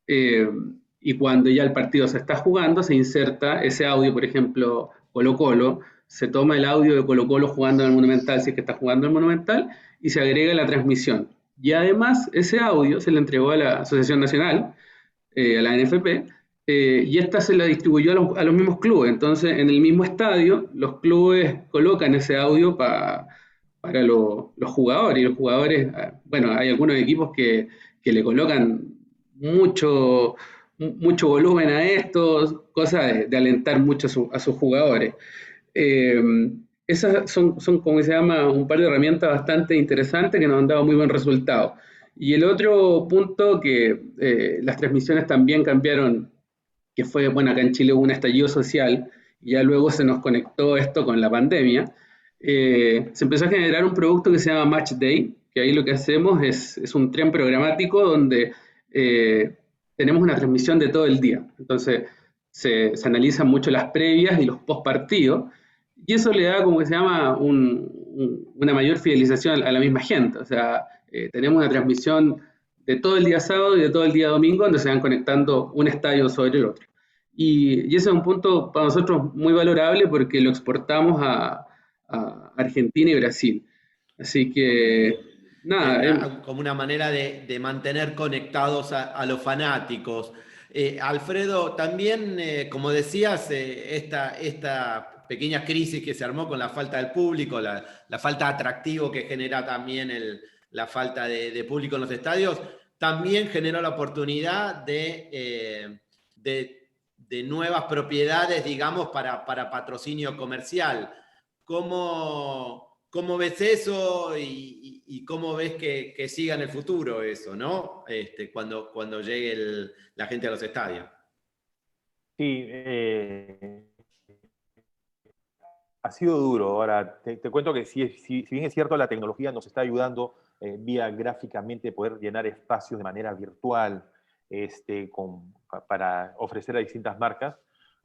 y cuando ya el partido se está jugando se inserta ese audio, por ejemplo, Colo-Colo, se toma el audio de Colo-Colo jugando en el Monumental, si es que está jugando en el Monumental, y se agrega a la transmisión. Y además ese audio se le entregó a la Asociación Nacional, a la NFP, y esta se la distribuyó a los mismos clubes. Entonces, en el mismo estadio, los clubes colocan ese audio para los jugadores. Y los jugadores, bueno, hay algunos equipos que le colocan mucho volumen a esto, cosa de alentar mucho a sus jugadores. Esas son, como se llama, un par de herramientas bastante interesantes que nos han dado muy buen resultado. Y el otro punto que las transmisiones también cambiaron, que fue, bueno, acá en Chile hubo un estallido social y ya luego se nos conectó esto con la pandemia, se empezó a generar un producto que se llama Match Day, que ahí lo que hacemos es un tren programático donde tenemos una transmisión de todo el día. Entonces, se analizan mucho las previas y los post partidos, y eso le da como que se llama una mayor fidelización a la misma gente. O sea, tenemos una transmisión de todo el día sábado y de todo el día domingo, donde se van conectando un estadio sobre el otro. Y ese es un punto para nosotros muy valorable porque lo exportamos a Argentina y Brasil. Así que, Ok. nada, Como una manera de mantener conectados a los fanáticos. Alfredo, también, como decías, esta pequeña crisis que se armó con la falta del público, la falta de atractivo que genera también la falta de público en los estadios, también generó la oportunidad de nuevas propiedades, digamos, para patrocinio comercial. ¿Cómo ves eso y cómo ves que siga en el futuro eso, ¿no? Cuando llegue la gente a los estadios. Sí, ha sido duro. Ahora, te cuento que si bien es cierto, la tecnología nos está ayudando vía gráficamente poder llenar espacios de manera virtual para ofrecer a distintas marcas.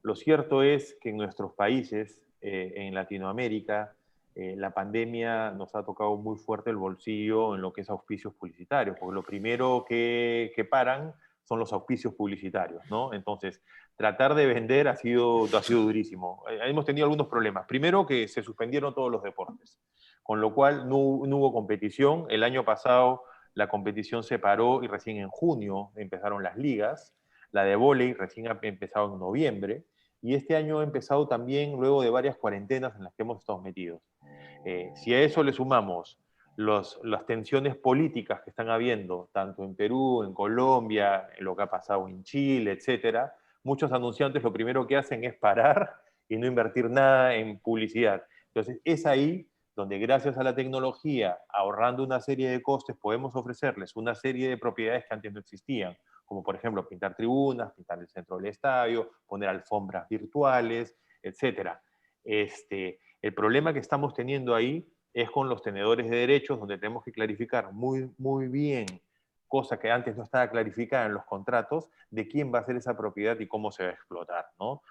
Lo cierto es que en nuestros países, en Latinoamérica, la pandemia nos ha tocado muy fuerte el bolsillo en lo que es auspicios publicitarios, porque lo primero que paran son los auspicios publicitarios, ¿no? Entonces, tratar de vender ha sido durísimo. Hemos tenido algunos problemas. Primero, que se suspendieron todos los deportes, con lo cual no hubo competición. El año pasado la competición se paró y recién en junio empezaron las ligas. La de vóley recién ha empezado en noviembre. Y este año ha empezado también luego de varias cuarentenas en las que hemos estado metidos. Si a eso le sumamos las tensiones políticas que están habiendo, tanto en Perú, en Colombia, en lo que ha pasado en Chile, etcétera, muchos anunciantes lo primero que hacen es parar y no invertir nada en publicidad. Entonces, es ahí donde gracias a la tecnología, ahorrando una serie de costes, podemos ofrecerles una serie de propiedades que antes no existían, como por ejemplo pintar tribunas, pintar el centro del estadio, poner alfombras virtuales, etcétera. El problema que estamos teniendo ahí es con los tenedores de derechos, donde tenemos que clarificar muy bien, cosa que antes no estaba clarificada en los contratos, de quién va a ser esa propiedad y cómo se va a explotar, ¿no?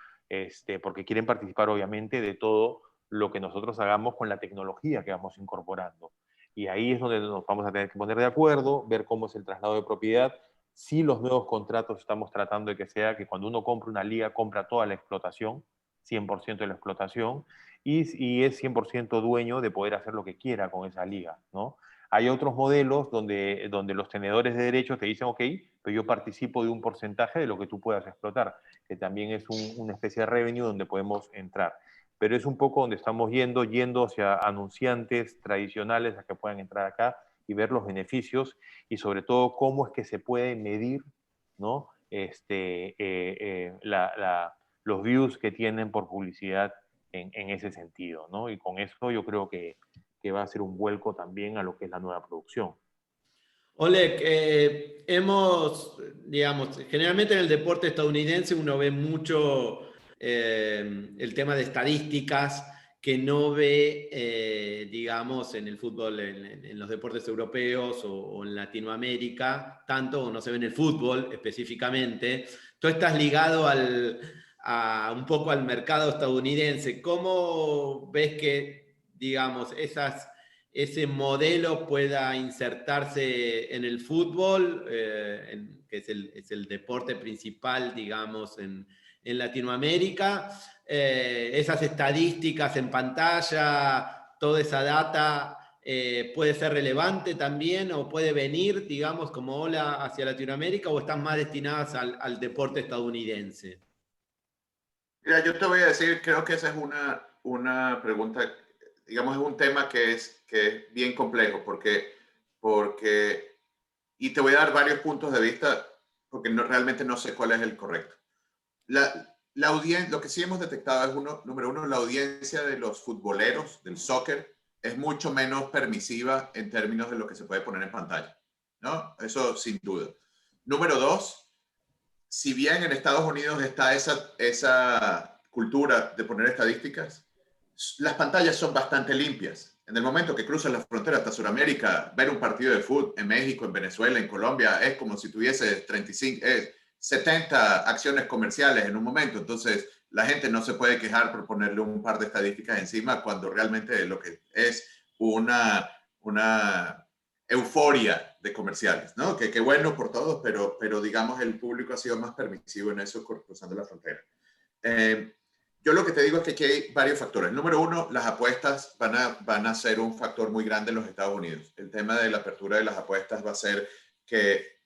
Porque quieren participar obviamente de todo lo que nosotros hagamos con la tecnología que vamos incorporando. Y ahí es donde nos vamos a tener que poner de acuerdo, ver cómo es el traslado de propiedad. Si los nuevos contratos estamos tratando de que sea que cuando uno compra una liga, compra toda la explotación, 100% de la explotación, y es 100% dueño de poder hacer lo que quiera con esa liga, ¿no? Hay otros modelos donde los tenedores de derechos te dicen, ok, pero yo participo de un porcentaje de lo que tú puedas explotar, que también es una especie de revenue donde podemos entrar. Pero es un poco donde estamos yendo hacia anunciantes tradicionales a que puedan entrar acá y ver los beneficios y sobre todo cómo es que se puede medir, ¿no? Los views que tienen por publicidad en ese sentido, ¿no? Y con eso yo creo que va a ser un vuelco también a lo que es la nueva producción. Oleg, digamos, generalmente en el deporte estadounidense uno ve mucho el tema de estadísticas que no ve, digamos, en el fútbol, en los deportes europeos o en Latinoamérica, tanto, o no se ve en el fútbol específicamente. Tú estás ligado un poco al mercado estadounidense. ¿Cómo ves que, digamos, ese modelo pueda insertarse en el fútbol, que es el deporte principal, digamos, en Latinoamérica? Esas estadísticas en pantalla, toda esa data, puede ser relevante también o puede venir, digamos, como ola hacia Latinoamérica, o están más destinadas al deporte estadounidense? Mira, yo te voy a decir, creo que esa es una pregunta, digamos, es un tema que es bien complejo, y te voy a dar varios puntos de vista, porque realmente no sé cuál es el correcto. La audiencia, lo que sí hemos detectado es, número uno, la audiencia de los futboleros, del soccer, es mucho menos permisiva en términos de lo que se puede poner en pantalla, ¿no? Eso sin duda. Número dos, si bien en Estados Unidos está esa cultura de poner estadísticas, las pantallas son bastante limpias. En el momento que cruzas la frontera hasta Sudamérica, ver un partido de fútbol en México, en Venezuela, en Colombia, es como si tuviese 70 acciones comerciales en un momento. Entonces, la gente no se puede quejar por ponerle un par de estadísticas encima cuando realmente lo que es una euforia de comerciales, ¿no? Que bueno por todos, pero digamos el público ha sido más permisivo en eso cruzando la frontera. Yo lo que te digo es que aquí hay varios factores. Número uno, las apuestas van a ser un factor muy grande en los Estados Unidos. El tema de la apertura de las apuestas va a ser que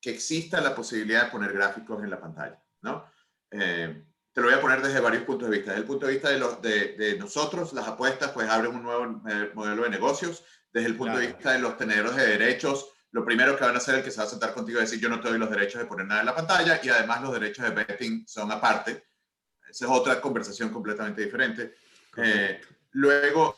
exista la posibilidad de poner gráficos en la pantalla, ¿no? Te lo voy a poner desde varios puntos de vista. Desde el punto de vista de nosotros, las apuestas pues abren un nuevo modelo de negocios. Desde el punto de vista de los tenedores de derechos, lo primero que van a hacer es el que se va a sentar contigo y decir yo no te doy los derechos de poner nada en la pantalla y además los derechos de betting son aparte. Esa es otra conversación completamente diferente. Luego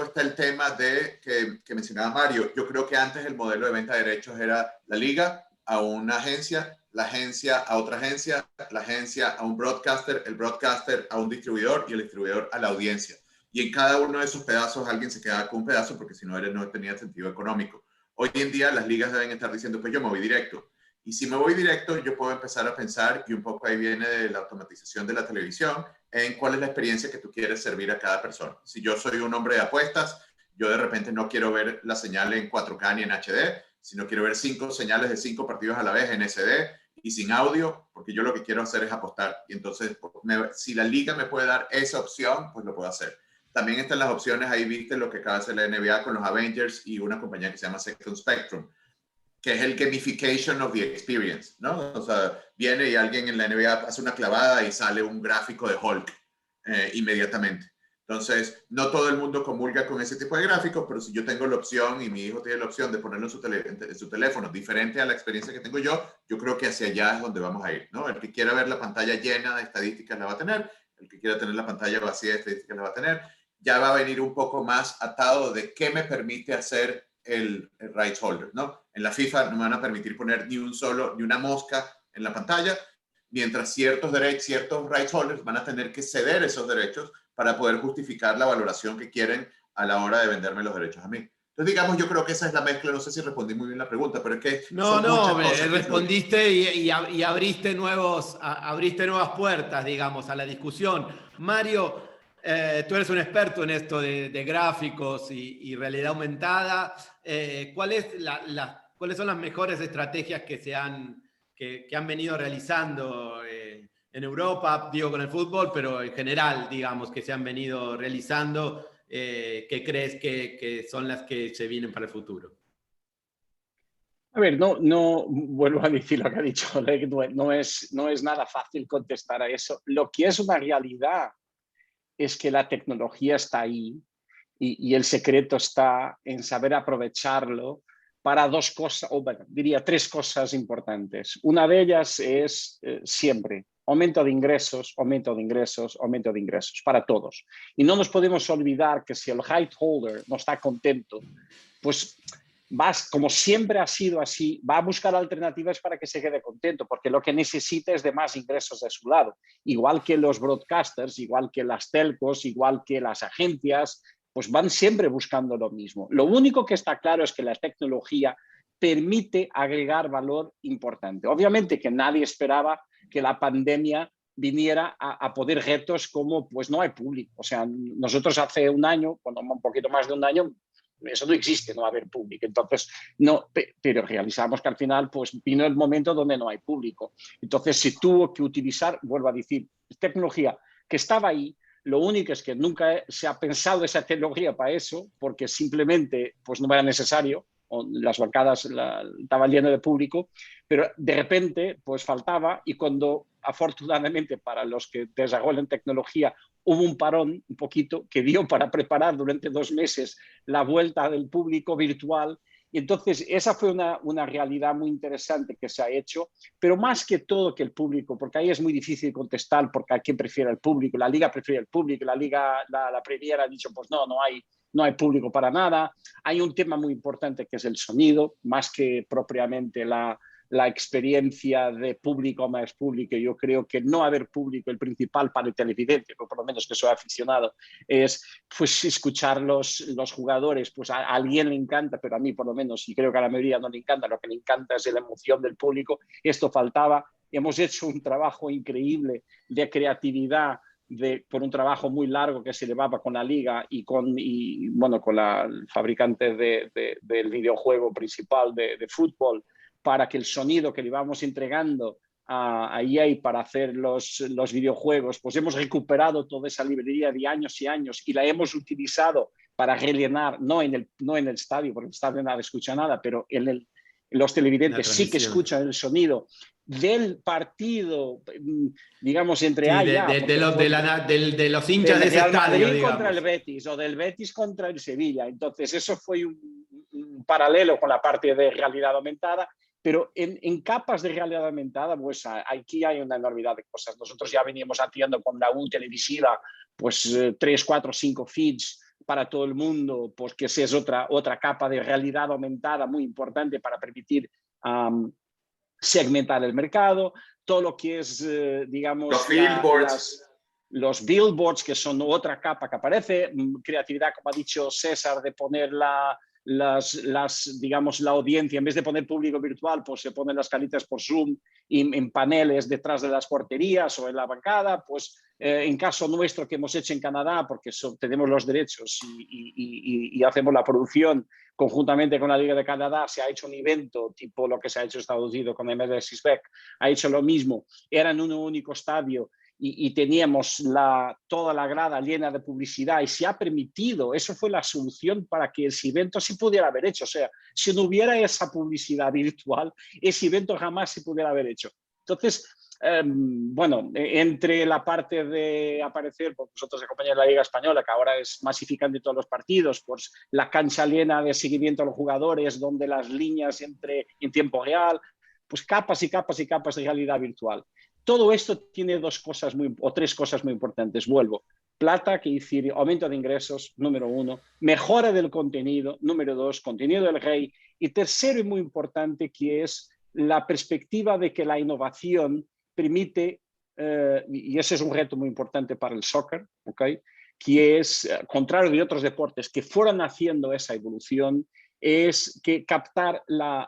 está el tema que mencionaba Mario. Yo creo que antes el modelo de venta de derechos era la liga a una agencia, la agencia a otra agencia, la agencia a un broadcaster, el broadcaster a un distribuidor y el distribuidor a la audiencia. Y en cada uno de esos pedazos alguien se quedaba con un pedazo porque si no tenía sentido económico. Hoy en día las ligas deben estar diciendo, pues yo me voy directo. Y si me voy directo, yo puedo empezar a pensar, y un poco ahí viene de la automatización de la televisión, en cuál es la experiencia que tú quieres servir a cada persona. Si yo soy un hombre de apuestas, yo de repente no quiero ver la señal en 4K ni en HD, sino quiero ver 5 señales de 5 partidos a la vez en SD y sin audio, porque yo lo que quiero hacer es apostar. Y entonces, si la liga me puede dar esa opción, pues lo puedo hacer. También están las opciones, ahí viste lo que acaba de hacer la NBA con los Avengers y una compañía que se llama Second Spectrum, que es el gamification of the experience, ¿no? O sea, viene y alguien en la NBA hace una clavada y sale un gráfico de Hulk inmediatamente. Entonces, no todo el mundo comulga con ese tipo de gráficos, pero si yo tengo la opción y mi hijo tiene la opción de ponerlo en su teléfono diferente a la experiencia que tengo yo creo que hacia allá es donde vamos a ir, ¿no? El que quiera ver la pantalla llena de estadísticas la va a tener, el que quiera tener la pantalla vacía de estadísticas la va a tener. Ya va a venir un poco más atado de qué me permite hacer el rights holder, ¿no? En la FIFA no me van a permitir poner ni una mosca en la pantalla, mientras ciertos rights holders van a tener que ceder esos derechos para poder justificar la valoración que quieren a la hora de venderme los derechos a mí. Entonces, digamos, yo creo que esa es la mezcla. No sé si respondí muy bien la pregunta, pero es que no, respondiste y abriste nuevas puertas, digamos, a la discusión. Mario, tú eres un experto en esto de gráficos y realidad aumentada. ¿Cuáles son las mejores estrategias que han venido realizando en Europa, digo con el fútbol, pero en general, digamos, que se han venido realizando, que crees que son las que se vienen para el futuro? A ver, no vuelvo a decir lo que ha dicho Oleg, no es nada fácil contestar a eso. Lo que es una realidad es que la tecnología está ahí y el secreto está en saber aprovecharlo para dos cosas, o bueno, diría 3 cosas importantes. Una de ellas es siempre aumento de ingresos, aumento de ingresos, aumento de ingresos para todos. Y no nos podemos olvidar que si el right holder no está contento, pues como siempre ha sido así, va a buscar alternativas para que se quede contento, porque lo que necesita es de más ingresos de su lado. Igual que los broadcasters, igual que las telcos, igual que las agencias, pues van siempre buscando lo mismo. Lo único que está claro es que la tecnología permite agregar valor importante. Obviamente que nadie esperaba que la pandemia viniera a poner retos como pues no hay público. O sea, nosotros hace un año, bueno, un poquito más de un año, eso no existe, no va a haber público. Entonces, no, pero realizamos que al final pues vino el momento donde no hay público. Entonces, se tuvo que utilizar, vuelvo a decir, tecnología que estaba ahí. Lo único es que nunca se ha pensado esa tecnología para eso, porque simplemente pues no era necesario, o las bancadas estaban llenas de público, pero de repente pues faltaba, y cuando afortunadamente para los que desarrollan tecnología hubo un parón un poquito que dio para preparar durante 2 meses la vuelta del público virtual. Y entonces esa fue una realidad muy interesante que se ha hecho, pero más que todo que el público, porque ahí es muy difícil contestar porque a quién prefiere el público. La liga prefiere el público, la liga, la Premier ha dicho pues no hay público para nada. Hay un tema muy importante que es el sonido, más que propiamente la la experiencia de público más público. Yo creo que no haber público, el principal para el televidente, o por lo menos que soy aficionado, es pues escuchar los jugadores. Pues a alguien le encanta, pero a mí por lo menos, y creo que a la mayoría no le encanta, lo que le encanta es la emoción del público. Esto faltaba. Hemos hecho un trabajo increíble de creatividad, por un trabajo muy largo que se llevaba con la liga y con el fabricante del videojuego principal de fútbol, para que el sonido que le íbamos entregando a EA para hacer los videojuegos, pues hemos recuperado toda esa librería de años y años y la hemos utilizado para rellenar, no en el estadio, porque el estadio nada escucha nada, pero los televidentes sí que escuchan el sonido del partido, digamos, entre A y A. De los hinchas de ese Real estadio, Madrid digamos. contra el Betis o del Betis contra el Sevilla. Entonces, eso fue un paralelo con la parte de realidad aumentada, pero en capas de realidad aumentada, pues aquí hay una enormidad de cosas. Nosotros ya veníamos haciendo con la U televisiva, pues 3, 4, 5 feeds para todo el mundo, pues que esa es otra capa de realidad aumentada muy importante para permitir segmentar el mercado. Todo lo que es, digamos, los billboards, que son otra capa que aparece, creatividad, como ha dicho César, de poner digamos, la audiencia, en vez de poner público virtual, pues se ponen las caritas por Zoom y en paneles detrás de las porterías o en la bancada. Pues en caso nuestro que hemos hecho en Canadá, porque tenemos los derechos y hacemos la producción conjuntamente con la Liga de Canadá, se ha hecho un evento tipo lo que se ha hecho en Estados Unidos con MLS Isbeck, ha hecho lo mismo, era en un único estadio y teníamos toda la grada llena de publicidad y se ha permitido, eso fue la solución para que ese evento se pudiera haber hecho. O sea, si no hubiera esa publicidad virtual, ese evento jamás se pudiera haber hecho. Entonces, bueno, entre la parte de aparecer, pues vosotros acompañáis la Liga Española, que ahora es masificante todos los partidos, pues la cancha llena de seguimiento a los jugadores, donde las líneas en tiempo real, pues capas y capas y capas de realidad virtual. Todo esto tiene tres cosas muy importantes. Vuelvo. Plata, que decir, aumento de ingresos, número 1. Mejora del contenido, número 2. Contenido del rey. Y tercero y muy importante, que es la perspectiva de que la innovación permite, y ese es un reto muy importante para el soccer, ¿okay? Que es, contrario de otros deportes que fueron haciendo esa evolución, es que captar la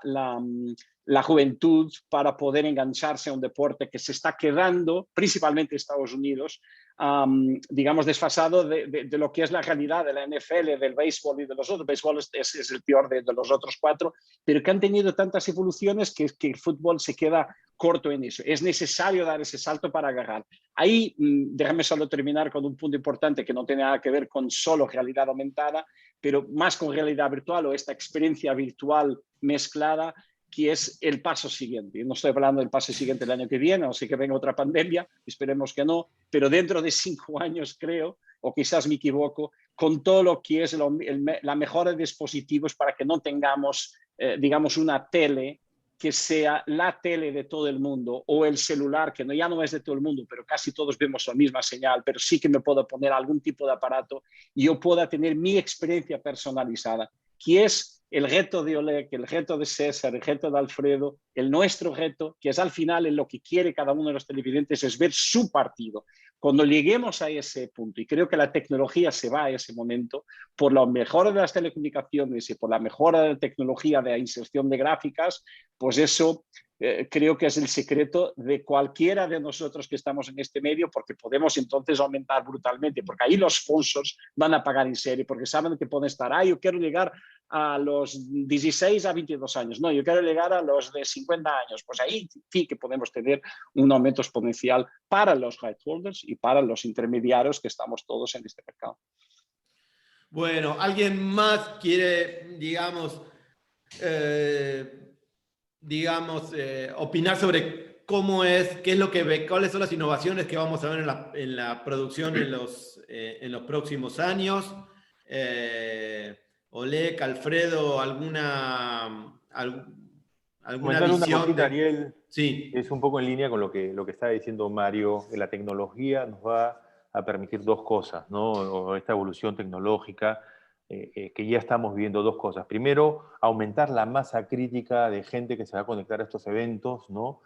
juventud para poder engancharse a un deporte que se está quedando, principalmente en Estados Unidos, digamos, desfasado de lo que es la realidad de la NFL, del béisbol y de los otros. El béisbol es el peor de los otros 4, pero que han tenido tantas evoluciones que el fútbol se queda corto en eso. Es necesario dar ese salto para agarrar. Ahí, déjame solo terminar con un punto importante que no tiene nada que ver con solo realidad aumentada, pero más con realidad virtual o esta experiencia virtual mezclada, que es el paso siguiente. No estoy hablando del paso siguiente el año que viene, o sea que venga otra pandemia, esperemos que no, pero dentro de 5 años creo, o quizás me equivoco, con todo lo que es la mejora de dispositivos para que no tengamos, digamos, una tele que sea la tele de todo el mundo, o el celular, que ya no es de todo el mundo, pero casi todos vemos la misma señal, pero sí que me puedo poner algún tipo de aparato y yo pueda tener mi experiencia personalizada, que es el reto de Oleg, el reto de César, el reto de Alfredo, el nuestro reto, que es al final en lo que quiere cada uno de los televidentes, es ver su partido. Cuando lleguemos a ese punto, y creo que la tecnología se va a ese momento, por la mejora de las telecomunicaciones y por la mejora de la tecnología de la inserción de gráficas, pues eso creo que es el secreto de cualquiera de nosotros que estamos en este medio, porque podemos entonces aumentar brutalmente, porque ahí los sponsors van a pagar en serio, porque saben que pueden estar, yo quiero llegar a los 16 a 22 años, no, yo quiero llegar a los de 50 años, pues ahí sí que podemos tener un aumento exponencial para los right holders y para los intermediarios que estamos todos en este mercado. Bueno, ¿alguien más quiere, digamos, opinar sobre qué es lo que ve, cuáles son las innovaciones que vamos a ver en la producción en los próximos años? Oleg, Alfredo, ¿alguna Comentar una visión cosita, Ariel, Sí. es un poco en línea con lo que está diciendo Mario, que la tecnología nos va a permitir dos cosas, ¿no? O esta evolución tecnológica que ya estamos viendo dos cosas. Primero, aumentar la masa crítica de gente que se va a conectar a estos eventos, ¿no?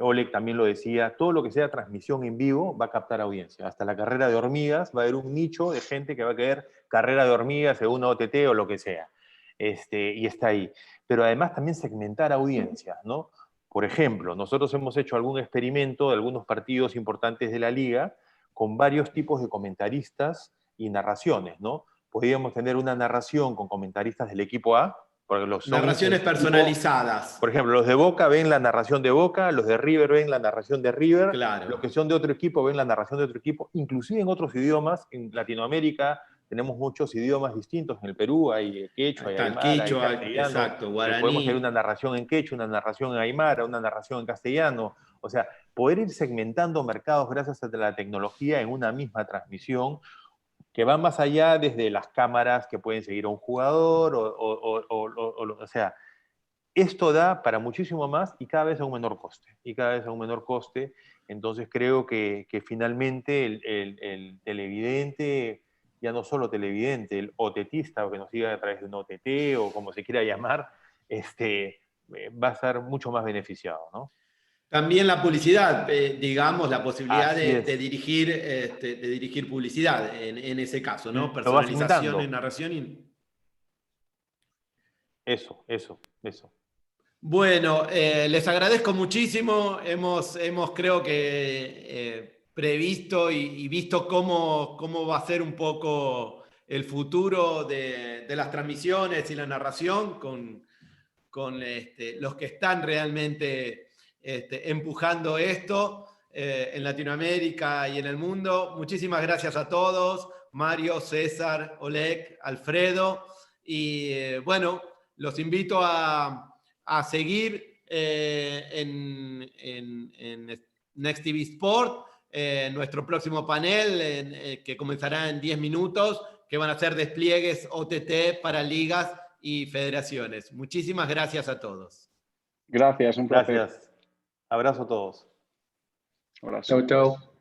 Oleg también lo decía, todo lo que sea transmisión en vivo va a captar audiencia. Hasta la carrera de hormigas va a haber un nicho de gente que va a querer carrera de hormigas según OTT o lo que sea. Y está ahí. Pero además también segmentar audiencias, ¿no? Por ejemplo, nosotros hemos hecho algún experimento de algunos partidos importantes de la liga con varios tipos de comentaristas y narraciones, ¿no? Podríamos tener una narración con comentaristas del equipo A, porque los narraciones personalizadas. Por ejemplo, los de Boca ven la narración de Boca, los de River ven la narración de River, claro. Los que son de otro equipo ven la narración de otro equipo, inclusive en otros idiomas. En Latinoamérica tenemos muchos idiomas distintos. En el Perú hay quechua, hay aymara, hay castellano. Exacto, guaraní. Podemos tener una narración en quechua, una narración en aymara, una narración en castellano. O sea, poder ir segmentando mercados gracias a la tecnología en una misma transmisión, que va más allá desde las cámaras que pueden seguir a un jugador, o sea, esto da para muchísimo más y cada vez a un menor coste. Entonces creo que finalmente el televidente, ya no solo televidente, el OTTista, o que nos siga a través de un OTT o como se quiera llamar, va a ser mucho más beneficiado, ¿no? También la publicidad, digamos, la posibilidad de dirigir publicidad en ese caso, ¿no? Personalización en narración. Eso. Bueno, les agradezco muchísimo. Hemos creo que, previsto y visto cómo va a ser un poco el futuro de las transmisiones y la narración con los que están realmente empujando esto en Latinoamérica y en el mundo. Muchísimas gracias a todos, Mario, César, Oleg, Alfredo, y bueno, los invito a seguir en Next TV Sport, nuestro próximo panel que comenzará en 10 minutos, que van a ser despliegues OTT para ligas y federaciones. Muchísimas gracias a todos. Gracias, un placer. Gracias. Abrazo a todos. Abrazo. Chau, chau.